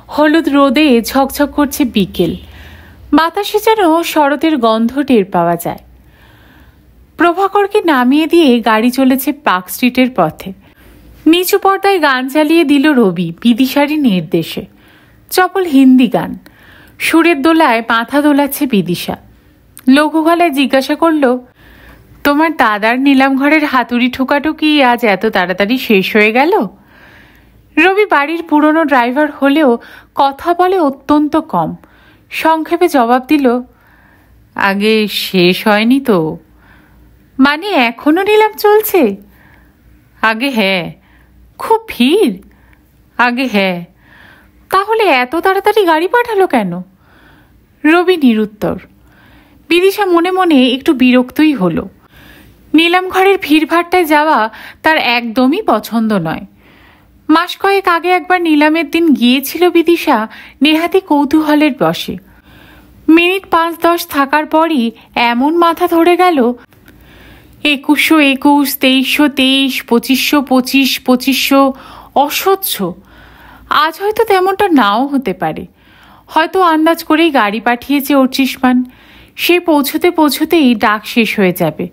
হলুদ রোদে ঝকঝক করছে বিকেল। বাতাসে যেন শরতের গন্ধ টের পাওয়া যায়। প্রভাকরকে নামিয়ে দিয়ে গাড়ি চলেছে পার্ক স্ট্রিটের পথে। নিচু পর্দায় গান চালিয়ে দিল রবি বিদিশারই নির্দেশে। চপল হিন্দি গান। সুরের দোলায় মাথা দোলাচ্ছে বিদিশা। লঘু গলায় জিজ্ঞাসা করল, তোমার দাদার নিলাম ঘরের হাতুড়ি ঠোকাটুকি আজ এত তাড়াতাড়ি শেষ হয়ে গেল? রবি বাড়ির পুরনো ড্রাইভার হলেও কথা বলে অত্যন্ত কম। সংক্ষেপে জবাব দিল, আগে শেষ হয়নি তো। মানে এখনো নিলাম চলছে? আগে হ্যাঁ। খুব ভিড়? আগে হ্যাঁ। তাহলে এত তাড়াতাড়ি গাড়ি পাঠালো কেন? রবি নিরুত্তর। বিদিশা মনে মনে একটু বিরক্তই হলো। নিলাম ঘরের ভিড়ভাট্টায় যাওয়া তার একদমই পছন্দ নয়। মাস কয়েক আগে একবার নিলামের দিন গিয়েছিল বিদিশা নেহাতি কৌতূহলের বশে। মিনিট 5-10 থাকার পরই এমন মাথা ধরে গেল, 2121, 2323, 2525, 2500 অসহ্য। আজ হয়তো তেমনটা নাও হতে পারে। হয়তো আন্দাজ করেই গাড়ি পাঠিয়েছে অর্চিষ্মান। সে পৌঁছতে পৌঁছতেই ডাক শেষ হয়ে যাবে।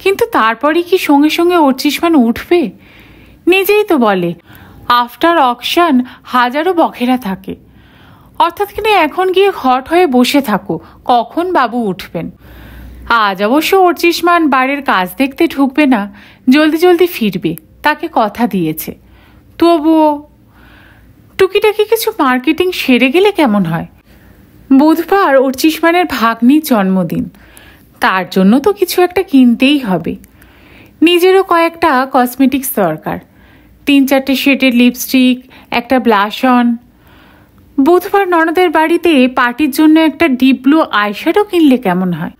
কিন্তু তারপরে কি সঙ্গে সঙ্গে অর্চিষ্মান উঠবে? নিজেই তো বলে আফটার অকশন হাজারো বখেরা থাকে। অর্থাৎ কিনা এখন গিয়ে হট হয়ে বসে থাকো, কখন বাবু উঠবেন। আজ অবশ্য অর্চিষ্মান বাড়ির কাজ দেখতে ঢুকবে না, জলদি জলদি ফিরবে, তাকে কথা দিয়েছে। তবুও টুকিটাকি কিছু মার্কেটিং সেরে গেলে কেমন হয়? বুধবার অর্চিষ্মানের ভাগ্নির জন্মদিন, তার জন্য তো কিছু একটা কিনতেই হবে। নিজেরও কয়েকটা কসমেটিক্স দরকার, 3-4টে শেডের লিপস্টিক, একটা ব্লাশ অন। বুধবার ননদের বাড়িতে পার্টির জন্য একটা ডিপ ব্লু আইশ্যাডো কিনলে কেমন হয়?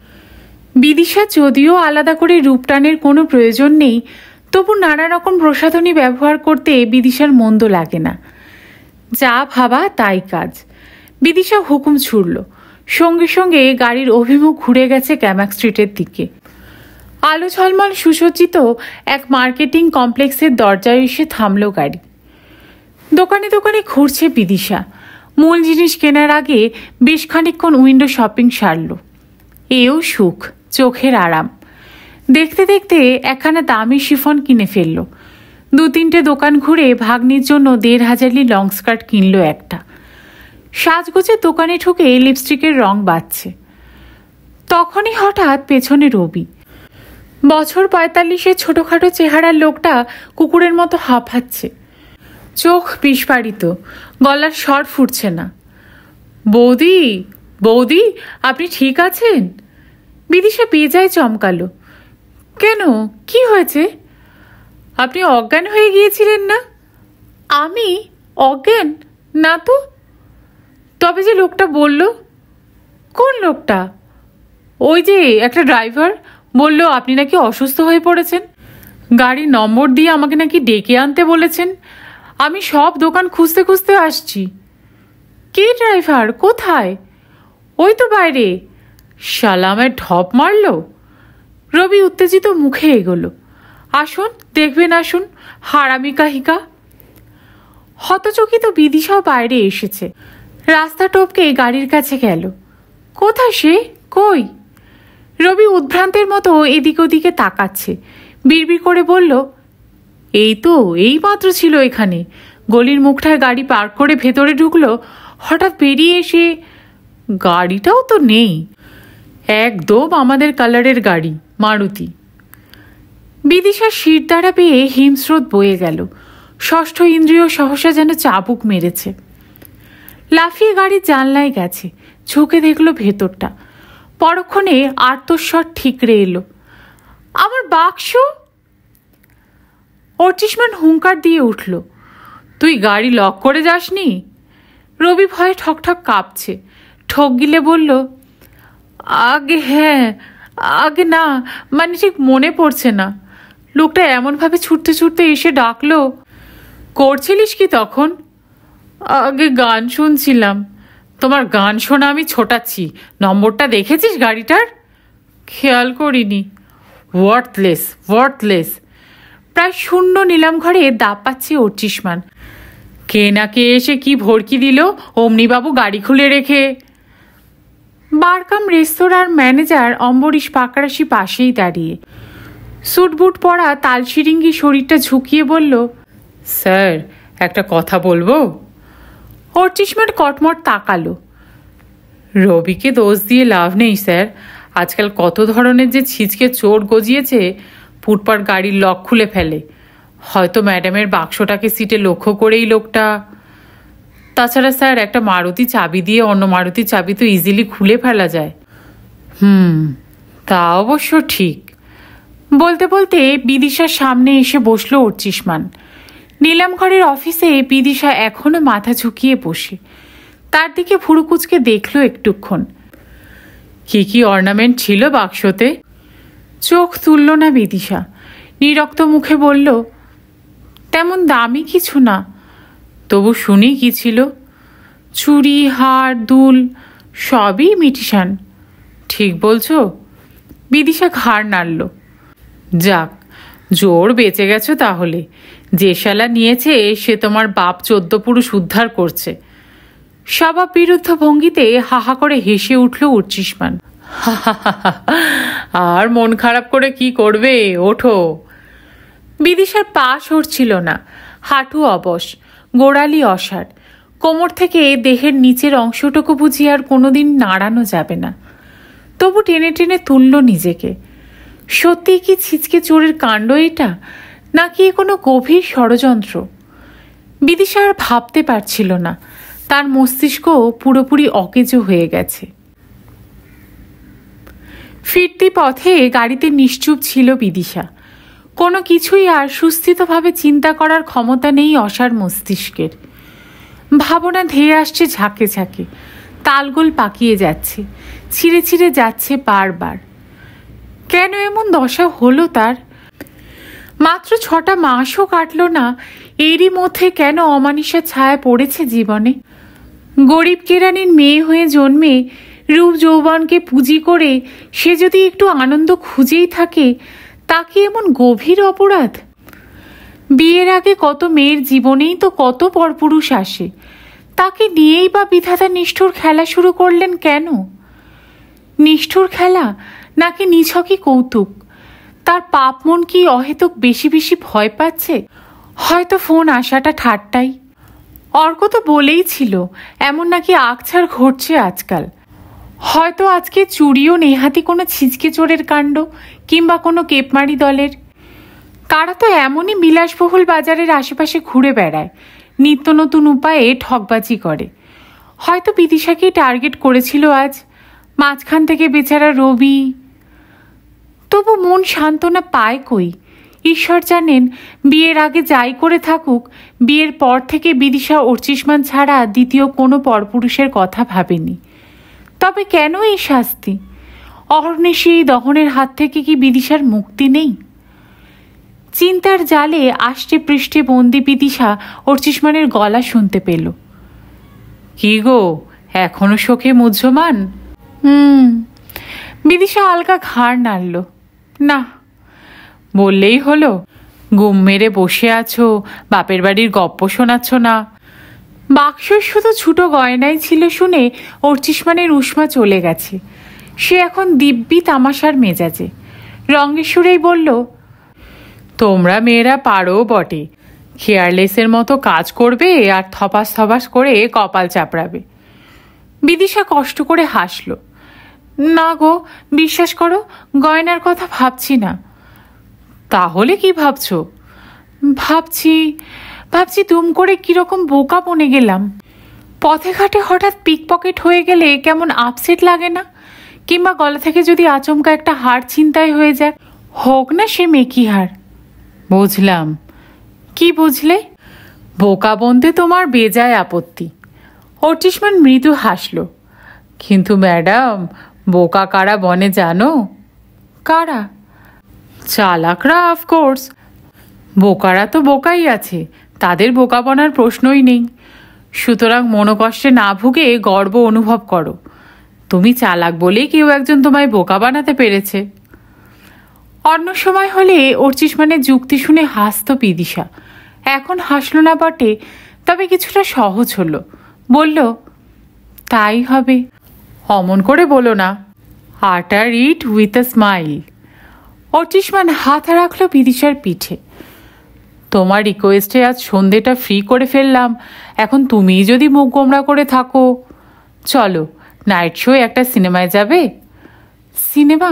বিদিশা যদিও আলাদা করে রূপটানের কোনো প্রয়োজন নেই, তবু নানা রকম প্রসাধনী ব্যবহার করতে বিদিশার মন্দ লাগে না। যা ভাবা তাই কাজ। বিদিশা হুকুম ছুড়ল, সঙ্গে সঙ্গে গাড়ির অভিমুখ ঘুরে গেছে ক্যামাক স্ট্রিটের দিকে। আলো ঝলমল সুসজ্জিত এক মার্কেটিং কমপ্লেক্সের দরজায় এসে থামল গাড়ি। দোকানে দোকানে ঘুরছে বিদিশা। মূল জিনিস কেনার আগে বেশ খানিকক্ষণ উইন্ডো শপিং সারল। এও সুখ, চোখের আরাম। দেখতে দেখতে একখানা দামি শিফন কিনে ফেলল। 2-3টে দোকান ঘুরে ভাগ্নির জন্য 1,500 লং স্কার্ট কিনল একটা। সাজগোজের দোকানে ঢুকে লিপস্টিকের রং বাজছে। তখনই হঠাৎ পেছনে রবি। বছর 45-এর ছোটোখাটো চেহারার লোকটা কুকুরের মতো হাঁপাচ্ছে, চোখ বিস্ফারিত, গলার স্বর ফুটছে না। বৌদি, বৌদি, আপনি ঠিক আছেন? বিদিশা বেজায় চমকালো। কেন, কি হয়েছে? আপনি অজ্ঞান হয়ে গিয়েছিলেন না? আমি অজ্ঞান না তো। তবে যে লোকটা বলল। কোন লোকটা? ওই যে একটা ড্রাইভার বলল আপনি নাকি অসুস্থ হয়ে পড়েছেন, গাড়ির নম্বর দিয়ে আমাকে নাকি ডেকে আনতে বলেছেন। আমি সব দোকান খুঁজতে খুঁজতে আসছি। কে ড্রাইভার? কোথায়? ওই তো বাইরে। শালা আমায় ঢপ মারল। রবি উত্তেজিত মুখে এগোলো। আসুন, দেখবেন, আসুন, হারামি কাহিকা। হতচকিত বিদিশাও বাইরে এসেছে। রাস্তা টপকে গাড়ির কাছে গেল। কোথায় সে? কই? রবি উদ্ভ্রান্তের মতো এদিক ওদিকে তাকাচ্ছে। বিড়বিড় করে বলল, এই তো এইমাত্র ছিল এখানে। গলির মুখটায় গাড়ি পার্ক করে ভেতরে ঢুকলো, হঠাৎ বেরিয়ে এসে গাড়িটাও তো নেই। একদম আমাদের কালারের গাড়ি, মারুতি। বিদিশার শির দ্বারা পেয়ে হিমস্রোত বয়ে গেল। ষষ্ঠ ইন্দ্রিয় সহসা যেন চাবুক মেরেছে। লাফিয়ে গাড়ির জানলায় গেছে, ঝুঁকে দেখলো ভেতরটা। পরক্ষণে আর্তস্বর ঠিকরে এলো, আমার বাক্স! অর্চিষ্মান হুঙ্কার দিয়ে উঠল, তুই গাড়ি লক করে যাসনি? রবি ভয়ে ঠকঠক কাঁপছে। ঠক গিলে বলল, আগে হ্যাঁ, আগে না, মানে ঠিক মনে পড়ছে না। লোকটা এমনভাবে ছুটতে ছুটতে এসে ডাকলো। করছিলিস কি তখন? আগে গান শুনছিলাম। তোমার গান শোনা আমি ছোটাচ্ছি। নম্বরটা দেখেছিস গাড়িটার? খেয়াল করিনি। Worthless, worthless. প্রায় শূন্য নিলাম ঘরে দাপ পাচ্ছে অর্চিষ্মান। কে না কে এসে কি ভরকি দিল অমনিবাবু গাড়ি খুলে রেখে। বারকাম রেস্তোরাঁর ম্যানেজার অম্বরীশ পাকরাশি পাশেই দাঁড়িয়ে, স্যুটবুট পরা তালশিরিঙ্গি শরীরটা ঝুঁকিয়ে বলল, স্যার একটা কথা বলবো? অর্চিষ্মান কটমট তাকালো। রবিকে দোষ দিয়ে লাভ নেই স্যার। আজকাল কত ধরনের যে ছিচকে চোর গজিয়েছে, ফুটপার গাড়ির লক খুলে ফেলে। হয়তো ম্যাডামের বাক্সটাকে সিটে লক্ষ্য করেই লোকটা। তাছাড়া স্যার, একটা মারুতি চাবি দিয়ে অন্য মারুতি চাবি তো ইজিলি খুলে ফেলা যায়। তা অবশ্য ঠিক। বলতে বলতে বিদিশার সামনে এসে বসলো অর্চিষ্মান। নিলামঘরের অফিসে বিদিশা এখনো মাথা ঝুঁকিয়ে বসে। তার দিকে ভুরু কুচকে দেখলো একটুক্ষণ। কি কি অর্নামেন্ট ছিল বাক্সতে? চোখ তুলল না বিদিশা। নিরক্ত মুখে বলল, তেমন দামি কিছু না। তবু শুনি কি ছিল? চুড়ি, হার, দুল, সবই মিটিশান। ঠিক বলছো? বিদিশা ঘাড় নাড়ল। যাক, জোর বেঁচে গেছো তাহলে। যে শালা নিয়েছে সে তোমার বাপ 14 পুরুষ উদ্ধার করছে। স্বভাব বিরুদ্ধ ভঙ্গিতে হাহা করে হেসে উঠল উচ্ছিষ্মান। আর মন খারাপ করে কি করবে, ওঠো। বিদিশার পা সরছিল না, হাঁটু অবশ, গোড়ালি অসাড়, কোমর থেকে দেহের নিচের অংশটুকু বুঝি আর কোনোদিন নাড়ানো যাবে না। তবু টেনে টেনে তুলল নিজেকে। সত্যি কি ছিচকে চোরের কাণ্ড এটা, নাকি কোনো গভীর ষড়যন্ত্র? বিদিশা আর ভাবতে পারছিল না, তার মস্তিষ্ক পুরোপুরি অকেজো হয়ে গেছে। ফিরতি পথে গাড়িতে নিশ্চুপ ছিল বিদিশা। কোনো কিছুই আর সুস্থিতভাবে চিন্তা করার ক্ষমতা নেই অসার মস্তিষ্কের। ভাবনা ধেয়ে আসছে ঝাঁকে ঝাঁকে, তালগোল পাকিয়ে যাচ্ছে, ছিঁড়ে ছিঁড়ে যাচ্ছে বারবার। কেন এমন দশা হলো তার? মাত্র 6টা মাসও কাটল না, এরই মধ্যে কেন অমানিসার ছায়া পড়েছে জীবনে? গরিব কেরানির মেয়ে হয়ে জন্মে রূপ যৌবনকে পুঁজি করে সে যদি একটু আনন্দ খুঁজেই থাকে, তা কি এমন গভীর অপরাধ? বিয়ের আগে কত মেয়ের জীবনেই তো কত পরপুরুষ আসে, তাকে নিয়েই বা বিধাতা নিষ্ঠুর খেলা শুরু করলেন কেন? নিষ্ঠুর খেলা নাকি নিছকই কৌতুক? তার পাপ মন কি অহেতুক বেশি বেশি ভয় পাচ্ছে? হয়তো ফোন আসাটা ঠাট্টাই। অর্ক তো বলেই ছিল এমন নাকি আকছার ঘটছে আজকাল। হয়তো আজকে চুরিও নেহাতি কোনো ছিচকে চোরের কাণ্ড, কিংবা কোনো কেপমারি দলের। তারা তো এমনই বিলাসবহুল বাজারের আশেপাশে ঘুরে বেড়ায়, নিত্য নতুন উপায়ে ঠকবাজি করে। হয়তো বিদিশাকেই টার্গেট করেছিল আজ, মাঝখান থেকে বেচারা রবি। তবু মন সান্ত্বনা পায় কই? ঈশ্বর জানেন, বিয়ের আগে যাই করে থাকুক, বিয়ের পর থেকে বিদিশা উচ্ছিষ্মান ছাড়া দ্বিতীয় কোনো পরপুরুষের কথা ভাবেনি। তবে কেন এই শাস্তি? অহর্নিশি এই দহনের হাত থেকে কি বিদিশার মুক্তি নেই? চিন্তার জালে আষ্টে পৃষ্ঠে বন্দি বিদিশা উচ্ছিষ্মানের গলা শুনতে পেল। কি গো, এখনো শোকে মুহ্যমান? বিদিশা হালকা ঘাড় নাড়ল। না, বললেই হলো। গুম মেরে বসে আছো, বাপের বাড়ির গপ্প শোনাচ্ছ না। বাক্সর শুধু ছোট গয়নাই ছিল শুনে উচ্ছিষ্মানের উষ্মা চলে গেছে। সে এখন দিব্যি তামাশার মেজাজে রঙের সুরেই বলল, তোমরা মেয়েরা পারো বটে, কেয়ারলেসের মতো কাজ করবে আর থপাস থপাস করে কপাল চাপড়াবে। বিদিশা কষ্ট করে হাসল। না গো, বিশ্বাস করো, গয়নার কথা ভাবছি না। তাহলে কি ভাবছো? ভাবছি দুম করে কিরকম বোকা বনে গেলাম। পথে ঘাটে হঠাৎ পিকপকেট হয়ে গেলে কেমন আপসেট লাগে না? কিংবা গলা থেকে যদি আচমকা একটা হার ছিনতাই হয়ে যায়, হোক না সে মেকি হার। বুঝলাম। কি বুঝলে? বোকা বনতে তোমার বেজায় আপত্তি। উচ্ছিষ্মান মৃদু হাসল। কিন্তু ম্যাডাম, বোকা কারা বনে জানো? কারা? চালাকরা, অফকোর্স। বোকারা তো বোকাই আছে, তাদের বোকা বনার প্রশ্নই নেই। সুতরাং মনোকষ্টে না ভুগে গর্ব অনুভব করো, তুমি চালাক বলেই কেউ একজন তোমায় বোকা বানাতে পেরেছে। অন্য সময় হলে উচ্ছিষ্মানের যুক্তি শুনে হাসত বিদিশা। এখন হাসলো না বটে, তবে কিছুটা সহজ হলো। বলল, তাই হবে। অমন করে বলো না। আটার ইট উইথ আ স্মাইল। উচ্ছিষ্মান হাত রাখলো বিদিশার পিঠে। তোমার রিকোয়েস্টে আজ সন্ধেটা ফ্রি করে ফেললাম, এখন তুমিই যদি মুখ গোমরা করে থাকো। চলো, নাইট শো একটা সিনেমায় যাবে? সিনেমা?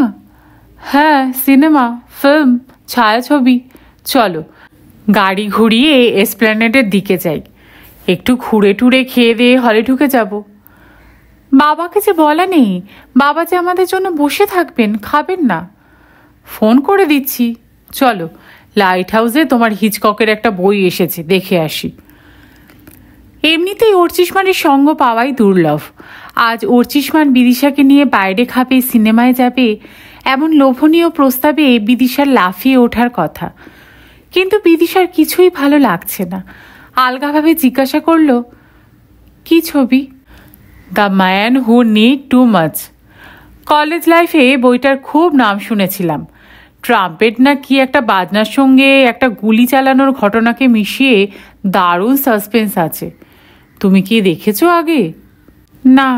হ্যাঁ, সিনেমা, ফিল্ম, ছায়াছবি। চলো, গাড়ি ঘুরিয়ে এসপ্ল্যানেডের দিকে যাই। একটু ঘুরে টুরে খেয়ে দিয়ে হলে ঢুকে যাব। বাবাকে যে বলা নেই, বাবা যে আমাদের জন্য বসে থাকবেন, খাবেন না। ফোন করে দিচ্ছি। চলো, লাইট হাউসে তোমার হিচককের একটা বই এসেছে, দেখে আসি। এমনিতেই উচ্ছিষ্মানের সঙ্গ পাওয়াই দুর্লভ। আজ উচ্ছিষ্মান বিদিশাকে নিয়ে বাইরে খাবে, সিনেমায় যাবে, এমন লোভনীয় প্রস্তাবে বিদিশার লাফিয়ে ওঠার কথা। কিন্তু বিদিশার কিছুই ভালো লাগছে না। আলগাভাবে জিজ্ঞাসা করল, কি ছবি? The man who need too much. College লাইফে বইটার খুব নাম শুনেছিলাম। ট্রাম্পেট না কি একটা বাজনার সঙ্গে একটা গুলি চালানোর ঘটনাকে মিশিয়ে দারুণ সাসপেন্স আছে। তুমি কি দেখেছো আগে? না,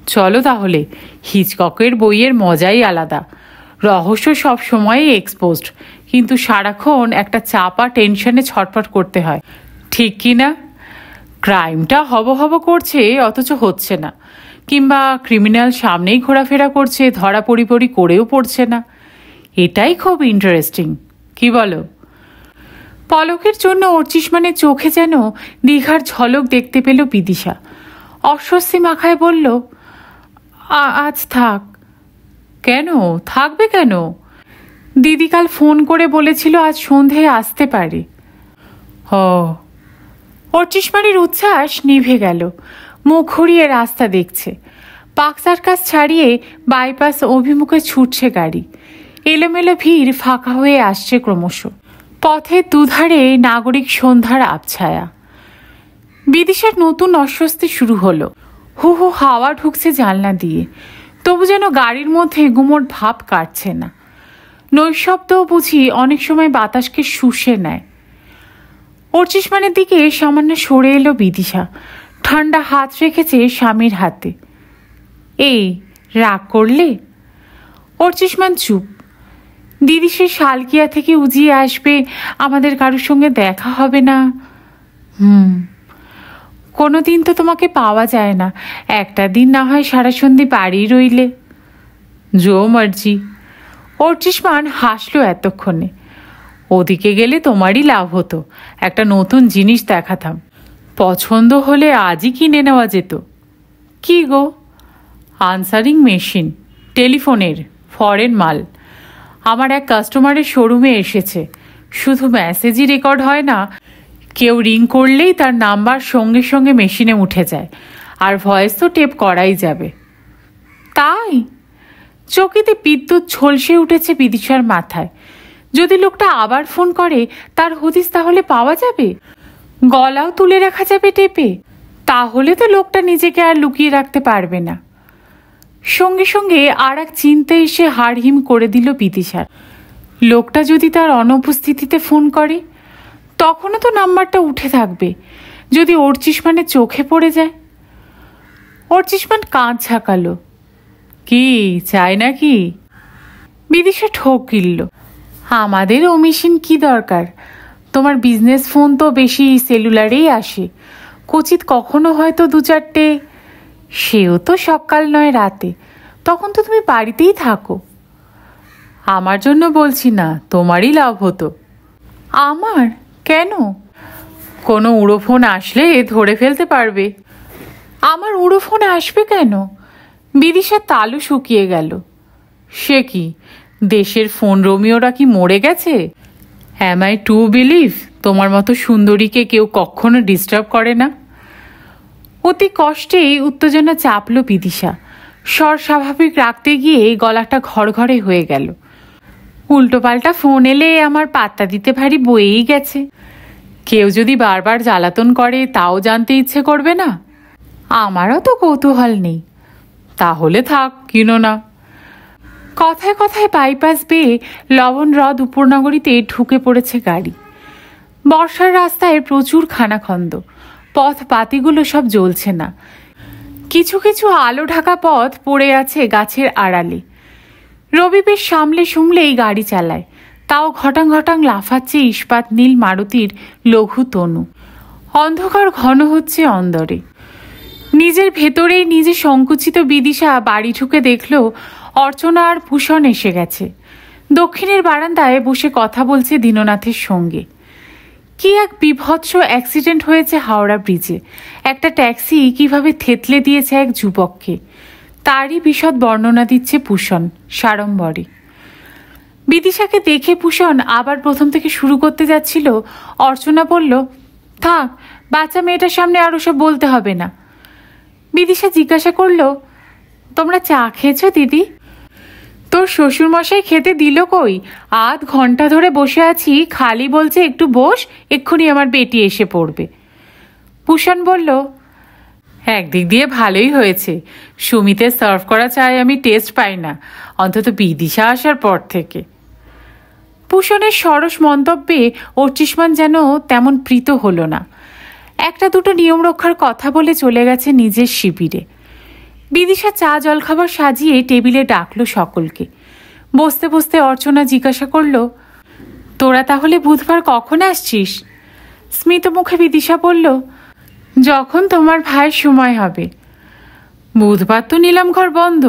চলো তাহলে। হিচককের বইয়ের মজাই আলাদা। রহস্য সব সময়ই এক্সপোজড, কিন্তু সারাক্ষণ একটা চাপা টেনশনে ছটফট করতে হয়, ঠিক কি না? ক্রাইমটা হব হব করছে অথচ হচ্ছে না, কিংবা ক্রিমিনাল সামনেই ঘোরাফেরা করছে, ধরা পড়ি করেও পড়ছে না। এটাই খুব ইন্টারেস্টিং, কি বলো? পলকের জন্য অর্চিষ্মানের চোখে যেন দীঘার ঝলক দেখতে পেল বিদিশা। অস্বস্তি মাখায় বলল, আজ থাক। কেন থাকবে কেন? দিদি কাল ফোন করে বলেছিল আজ সন্ধে আসতে পারে। ও। অর্চিষ্মানের উচ্ছ্বাস নিভে গেল। মুখ ঘুরিয়ে রাস্তা দেখছে। পার্ক সার্কাস ছাড়িয়ে বাইপাস অভিমুখে ছুটছে গাড়ি। এলোমেলো ভিড় ফাঁকা হয়ে আসছে ক্রমশ। পথের দুধারে নাগরিক সন্ধ্যার আবছায়া। বিদিশার নতুন অস্বস্তি শুরু হলো। হু হু হাওয়া ঢুকছে জানলা দিয়ে, তবু যেন গাড়ির মধ্যে গুমোট ভাব কাটছে না। নৈশব্দও বুঝি অনেক সময় বাতাসকে শুষে নেয়। অর্চিষ্মানের দিকে সামান্য সরে এলো বিদিশা। ঠান্ডা হাত রেখেছে স্বামীর হাতে। এই রাগ করলে? অর্চিষ্মান চুপ। দিদি সে শালকিয়া থেকে উজিয়ে আসবে, আমাদের কারোর সঙ্গে দেখা হবে না। কোনো দিন তো তোমাকে পাওয়া যায় না, একটা দিন না হয় সারা সন্ধি বাড়ি রইলে। জো মার্জি। অর্চিষ্মান হাসলো এতক্ষণে। ওদিকে গেলে তোমারই লাভ হতো, একটা নতুন জিনিস দেখাতাম, পছন্দ হলে আজই কিনে নেওয়া যেত। কি গো? আনসারিং মেশিন, টেলিফোনের, ফরেন মাল। আমার এক কাস্টমারের শোরুমে এসেছে। শুধু মেসেজই রেকর্ড হয় না, কেউ রিং করলেই তার নাম্বার সঙ্গে সঙ্গে মেশিনে উঠে যায়, আর ভয়েস তো টেপ করাই যাবে। তাই? চকিতে বিদ্যুৎ ঝলসে উঠেছে বিদিশার মাথায়। যদি লোকটা আবার ফোন করে, তার হদিস তাহলে পাওয়া যাবে, গলাও তুলে রাখা যাবে টেপে। তাহলে তো লোকটা নিজেকে আর লুকিয়ে রাখতে পারবে না। সঙ্গে সঙ্গে আর এক চিন্তা এসে হাড়হিম করে দিল বিদিশার। লোকটা যদি তার অনুপস্থিতিতে ফোন করে, তখনও তো নাম্বারটা উঠে থাকবে। যদি অর্চিষ্মানের চোখে পড়ে যায়? অর্চিষ্মান কাঁধ ঝাঁকালো। কি চাই নাকি? বিদিশা ঠোক গিলল। আমাদের ও মেশিন কি দরকার? তোমার বিজনেস ফোন তো বেশি সেলুলারেই আসে, কচিত কখনো হয়তো দু চারটে, সেও তো সকাল নয় রাতে, তখন তো তুমি বাড়িতেই থাকো। আমার জন্য বলছি না, তোমারই লাভ হতো। আমার? কেন? কোনো উড়ো ফোন আসলে ধরে ফেলতে পারবে। আমার উড়ো ফোন আসবে কেন? বিদিশার তালু শুকিয়ে গেল। সে কি, দেশের ফোন রোমিওরা কি মরে গেছে? অ্যাম আই টু বিলিভ তোমার মতো সুন্দরীকে কেউ কখনো ডিস্টার্ব করে না? অতি কষ্টেই উত্তেজনা চাপল বিদিশা। স্বর স্বাভাবিক রাখতে গিয়ে গলাটা ঘড়ঘড়ে হয়ে গেল। উল্টোপাল্টা ফোন এলে আমার পাত্তা দিতে ভারী বয়েই গেছে। কেউ যদি বারবার জ্বালাতন করে, তাও জানতে ইচ্ছে করবে না? আমারও তো কৌতূহল নেই। তাহলে থাক, কিনো না। কথায় কথায় বাইপাস বেয়ে লবণ হ্রদ উপনগরীতে ঢুকে পড়েছে গাড়ি। বর্ষার রাস্তায় প্রচুর খানাখন্দ, পথ বাতিগুলো সব জ্বলছে না। কিছু কিছু আলো ঢাকা পথ পড়ে আছে গাছের আড়ালে। রবি বেশ সামলে সুমলেই গাড়ি চালায়, তাও ঘটাং ঘটাং লাফাচ্ছে ইস্পাত নীল মারুতির লঘু তনু। অন্ধকার ঘন হচ্ছে অন্দরে। নিজের ভেতরেই নিজে সংকুচিত বিদিশা বাড়ি ঢুকে দেখল অর্চনা আর ভূষণ এসে গেছে। দক্ষিণের বারান্দায় বসে কথা বলছে দীননাথের সঙ্গে। কি এক বিভৎস অ্যাক্সিডেন্ট হয়েছে হাওড়া ব্রিজে। একটা ট্যাক্সি কিভাবে থেতলে দিয়েছে এক যুবককে, তারই বিশদ বর্ণনা দিচ্ছে ভূষণ সাড়ম্বরে। বিদিশাকে দেখে ভূষণ আবার প্রথম থেকে শুরু করতে যাচ্ছিল। অর্চনা বলল, থাক, বাচ্চা মেয়েটার সামনে আর ওসব বলতে হবে না। বিদিশা জিজ্ঞাসা করল, তোমরা চা খেয়েছো দিদি? তোর শ্বশুরমশাই খেতে দিল কই? আধ ঘন্টা ধরে বসে আছি, খালি বলছে একটু বস, এক্ষুনি আমার বেটি এসে পড়বে। ভূষণ বলল, একদিক দিয়ে ভালোই হয়েছে, সুমিতের সার্ভ করা চায় আমি টেস্ট পাই না, অন্তত বিদিশা আসার পর থেকে। ভূষণের সরস মন্তব্যে অর্চিষ্মান যেন তেমন প্রীত হলো না। একটা দুটো নিয়ম রক্ষার কথা বলে চলে গেছে নিজের শিবিরে। বিদিশা চা জলখাবার সাজিয়ে টেবিলে ডাকলো সকলকে। বসতে বসতে অর্চনা জিজ্ঞাসা করলো, তোরা তাহলে বুধবার কখন আসছিস? স্মিত মুখে বিদিশা বলল, যখন তোমার ভাইয়ের সময় হবে। বুধবার তো নিলাম ঘর বন্ধ,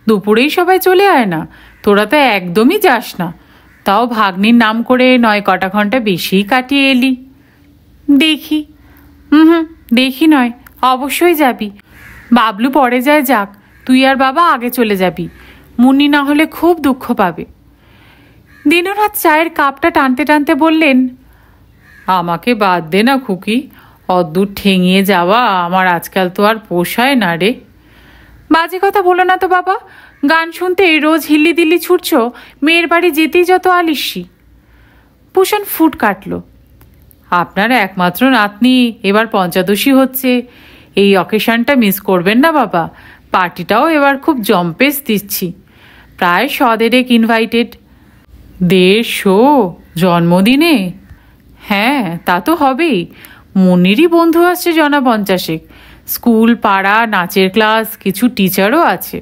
দুপুরেই সবাই চলে আয় না, তোরা তো একদমই যাস না। তাও ভাগ্নির নাম করে 9 ঘন্টা বেশিই কাটিয়ে এলি। দেখি দেখি নয়, অবশ্যই যাবি। বাবলু পরে যায় যাক, তুই আর বাবা আগে চলে যাবি। মুন্নি না হলে খুব দুঃখ পাবে। দিনরাত চায়ের কাপটা টানতে টানতে বললেন, আমাকে বাদ দে না খুকি, অদ্দূর ঠেঙিয়ে যাওয়া আমার আজকাল তো আর পোষায় না রে। বাজে কথা বলো না তো বাবা, গান শুনতে রোজ হিল্লি দিল্লি ছুটছ, মেয়ের বাড়ি যেতেই যত আলিস্যি। ভূষণ ফুট কাটল, আপনার একমাত্র নাতনি এবার পঞ্চদশী হচ্ছে, এই অকেশনটা মিস করবেন না বাবা। পার্টিটাও এবার খুব জম্পেস দিচ্ছি, প্রায় 100 ইনভাইটেড। 150 জন্মদিনে? হ্যাঁ তা তো হবেই, মুন্নিরই বন্ধু আসছে 50 স্কুল, পাড়া, নাচের ক্লাস, কিছু টিচারও আছে।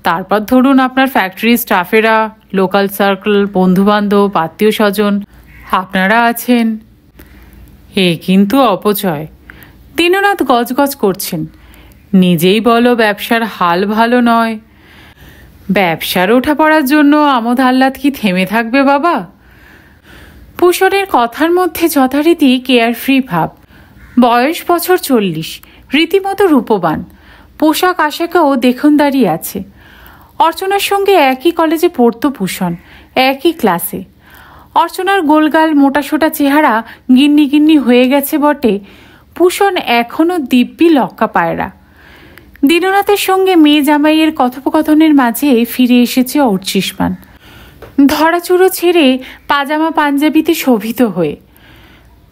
তারপর ধরুন আপনার ফ্যাক্টরি স্টাফেরা, লোকাল সার্কেল, বন্ধুবান্ধব, আত্মীয় স্বজন আপনারা আছেন। এ কিন্তু অপচয়। দিনরাত গজগজ করছেন, নিজেই বলো ব্যবসার হাল ভালো নয়। ব্যবসার ওঠা পড়ার জন্য আমোদ আহ্লাদ কি থেমে থাকবে বাবা? ভূষণের কথার মধ্যে যথারীতি কেয়ারফ্রি ভাব। বয়স বছর 40, রীতিমতো রূপবান, পোশাক আশাকেও দেখুন দাঁড়িয়ে আছে। অর্চনার সঙ্গে একই কলেজে পড়তো ভূষণ, একই ক্লাসে। অর্চনার গোলগাল মোটাসোটা চেহারা গিন্নি গিন্নি হয়ে গেছে বটে, ভূষণ এখনও দিব্যি লক্কা পায়রা। দিনরাতের সঙ্গে মেয়ে জামাইয়ের কথোপকথনের মাঝে ফিরে এসেছে অর্চিষ্মান, ধরাচুরো ছেড়ে পাজামা পাঞ্জাবিতে শোভিত হয়ে।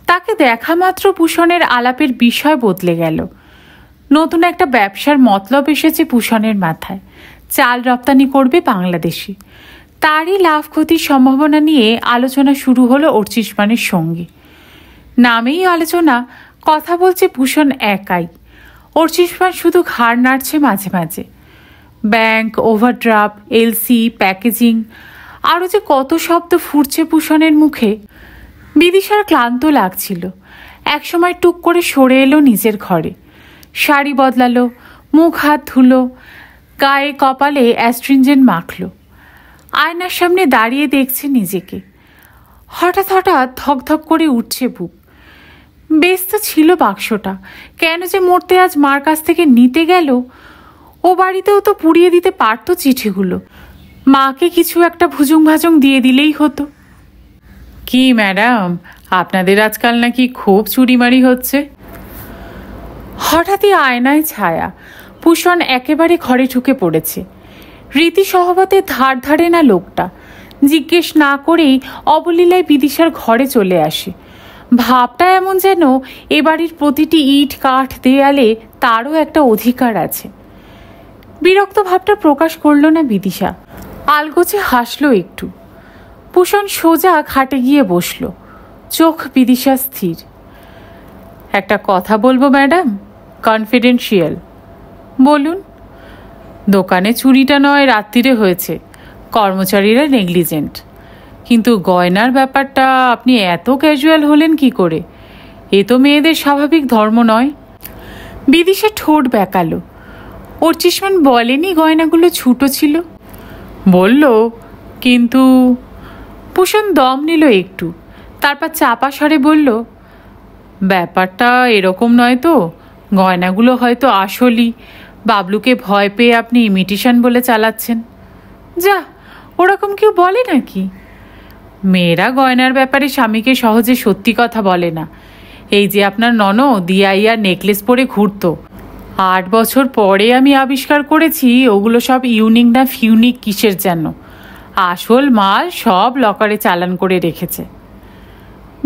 তাকে দেখা মাত্র ভূষণের আলাপের বিষয় বদলে গেল। নতুন একটা ব্যবসার মতলব এসেছে ভূষণের মাথায়, চাল রপ্তানি করবে বাংলাদেশে। তারই লাভ ক্ষতির সম্ভাবনা নিয়ে আলোচনা শুরু হলো অর্চিষ্মানের সঙ্গে। নামেই আলোচনা, কথা বলছে ভূষণ একাই। অর্চিষ্মান শুধু ঘাড় নাড়ছে মাঝে মাঝে। ব্যাংক, ওভারড্রাফট, এলসি, প্যাকেজিং, আরও যে কত শব্দ ফুটছে ভূষণের মুখে। বিদিশার ক্লান্ত লাগছিল। একসময় টুক করে সরে এলো নিজের ঘরে, শাড়ি বদলালো, মুখ হাত ধুলো, গায়ে কপালে অ্যাস্ট্রিনজেন্ট মাখল। আয়নার সামনে দাঁড়িয়ে দেখছে নিজেকে। হঠাৎ হঠাৎ ধকধক করে উঠছে বুক। বেশ তো ছিল বাক্সটা, কেন যে মরতে আজ মার কাছ থেকে নিতে গেল? ও বাড়িতেও তো পুড়িয়ে দিতে পারতো চিঠিগুলো, মাকে কিছু একটা ভুজুং ভাজুং দিয়ে দিলেই হতো। কি ম্যাডাম, আপনাদের আজকাল নাকি খুব চুরিমারি হচ্ছে? হঠাৎই আয়নায় ছায়া। ভূষণ একেবারে ঘরে ঢুকে পড়েছে। রীতি সহবতে ধার ধারে না লোকটা। জিজ্ঞেস না করেই অবলীলায় বিদিশার ঘরে চলে আসে। ভাবটা এমন যেন এ বাড়ির প্রতিটি ইট কাঠ দেয়ালে তারও একটা অধিকার আছে। বিরক্ত ভাবটা প্রকাশ করল না বিদিশা, আলগোছে হাসল একটু। ভূষণ সোজা খাটে গিয়ে বসল, চোখ বিদিশা স্থির। একটা কথা বলবো ম্যাডাম, কনফিডেন্সিয়াল। বলুন। দোকানে চুরিটা নয় রাত্রিরে হয়েছে, কর্মচারীরা নেগলিজেন্ট, কিন্তু গয়নার ব্যাপারটা আপনি এত ক্যাজুয়াল হলেন কি করে? এ তো মেয়েদের স্বাভাবিক ধর্ম নয়। বিদিশা ঠোঁট বেঁকালো। অর্চিষ্মান বলেনি গয়নাগুলো ছুটো ছিল? বলল, কিন্তু। ভূষণ দম নিল একটু, তারপর চাপা স্বরে বলল, ব্যাপারটা এরকম নয় তো, গয়নাগুলো হয়তো আসলই, বাবলুকে ভয় পেয়ে আপনি ইমিটেশন বলে চালাচ্ছেন। যা, ওরকম কেউ বলে নাকি? মেয়েরা গয়নার ব্যাপারে স্বামীকে সহজে সত্যি কথা বলে না। এই যে আপনার ননদ দিয়াইয়ার নেকলেস পরে ঘুরতো, 8 বছর পরে আমি আবিষ্কার করেছি ওগুলো সব ইউনিক না ফিউনিক কিসের যেন, আসল মাল সব লকারে চালান করে রেখেছে।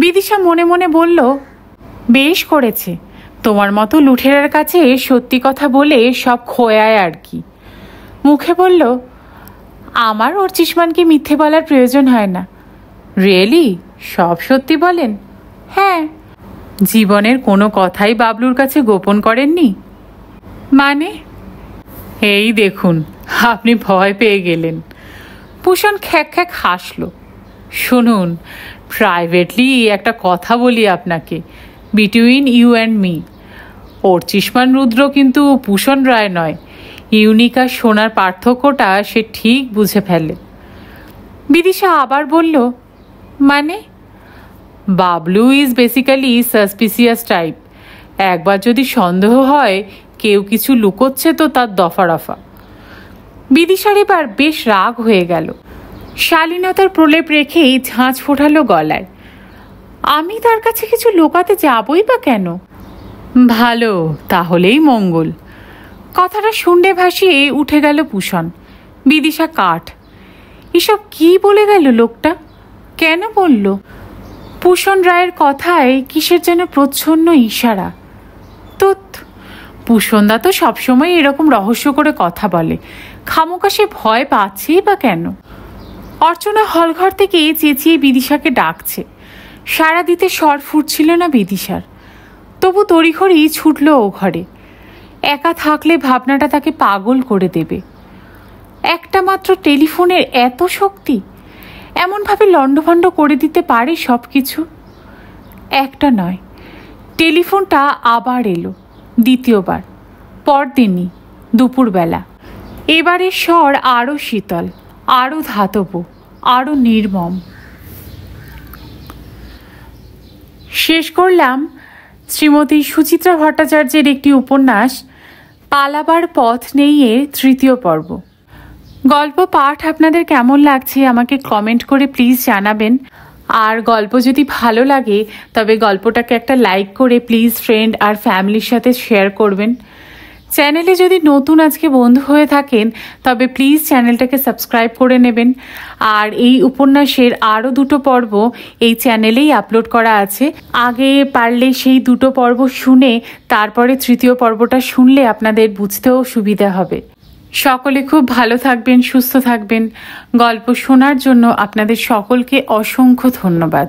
বিদিশা মনে মনে বলল, বেশ করেছে, তোমার মতো লুঠেরার কাছে সত্যি কথা বলে সব খোয়ায় আর কি। মুখে বলল, আমার অর্চিষ্মানকে মিথ্যে বলার প্রয়োজন হয় না। রিয়েলি? সব সত্যি বলেন? হ্যাঁ। জীবনের কোনো কথাই বাবলুর কাছে গোপন করেননি? মানে? এই দেখুন, আপনি ভয় পেয়ে গেলেন। ভূষণ খ্যাক খ্যাক হাসল। শুনুন, প্রাইভেটলি একটা কথা বলি আপনাকে, between you and me. Archishman Rudra কিন্তু ভূষণ রায় নয়। ইউনিক আর সোনার পার্থক্যটা সে ঠিক বুঝে ফেলে। বিদিশা আবার বলল, মানে? Bablu is basically suspicious type. একবার যদি সন্দেহ হয় কেউ কিছু লুকোচ্ছে তো তার দফা রফা। বিদিশার এবার বেশ রাগ হয়ে গেল। শালীনতার প্রলেপ রেখেই ঝাঁঝ ফোটালো গলায়। আমি তার কাছে কিছু লুকাতে যাবই বা কেন? ভালো, তাহলেই মঙ্গল। কথাটা শুনতে ভাসিয়ে উঠে গেল ভূষণ। বিদিশা কাঠ। এসব কি বলে গেল লোকটা? কেন বলল? ভূষণ রায়ের কথায় কিসের যেন প্রচ্ছন্ন ইশারা। তুত, ভূষণদা তো সবসময় এরকম রহস্য করে কথা বলে, খামোকা সে ভয় পাচ্ছেই বা কেন? অর্চনা হলঘর থেকে চেঁচিয়ে বিদিশাকে ডাকছে। সাড়া দিতে স্বর ফুটছিল না বিদিশার। তবু তড়িঘড়ি ছুটল ও ঘরে। একা থাকলে ভাবনাটা তাকে পাগল করে দেবে। একটা মাত্র টেলিফোনের এত শক্তি, এমনভাবে লণ্ডভণ্ড করে দিতে পারে সব কিছু। একটা নয়, টেলিফোনটা আবার এলো, দ্বিতীয়বার, পরদিনই দুপুরবেলা। এবারের স্বর আরও শীতল, আরও ধাতব, আরও নির্মম। শেষ করলাম শ্রীমতী সুচিত্রা ভট্টাচার্যের একটি উপন্যাস পালাবার পথ নেই এর 3য় পর্ব। গল্প পাঠ আপনাদের কেমন লাগছে আমাকে কমেন্ট করে প্লিজ জানাবেন। আর গল্প যদি ভালো লাগে তবে গল্পটাকে একটা লাইক করে প্লিজ ফ্রেন্ড আর ফ্যামিলির সাথে শেয়ার করবেন। চ্যানেলে যদি নতুন আজকে বন্ধু হয়ে থাকেন তবে প্লিজ চ্যানেলটাকে সাবস্ক্রাইব করে নেবেন। আর এই উপন্যাসের আরও 2টো পর্ব এই চ্যানেলেই আপলোড করা আছে। আগে পারলে সেই 2টো পর্ব শুনে তারপরে 3য় পর্বটা শুনলে আপনাদের বুঝতেও সুবিধা হবে। সকলে খুব ভালো থাকবেন, সুস্থ থাকবেন। গল্প শোনার জন্য আপনাদের সকলকে অসংখ্য ধন্যবাদ।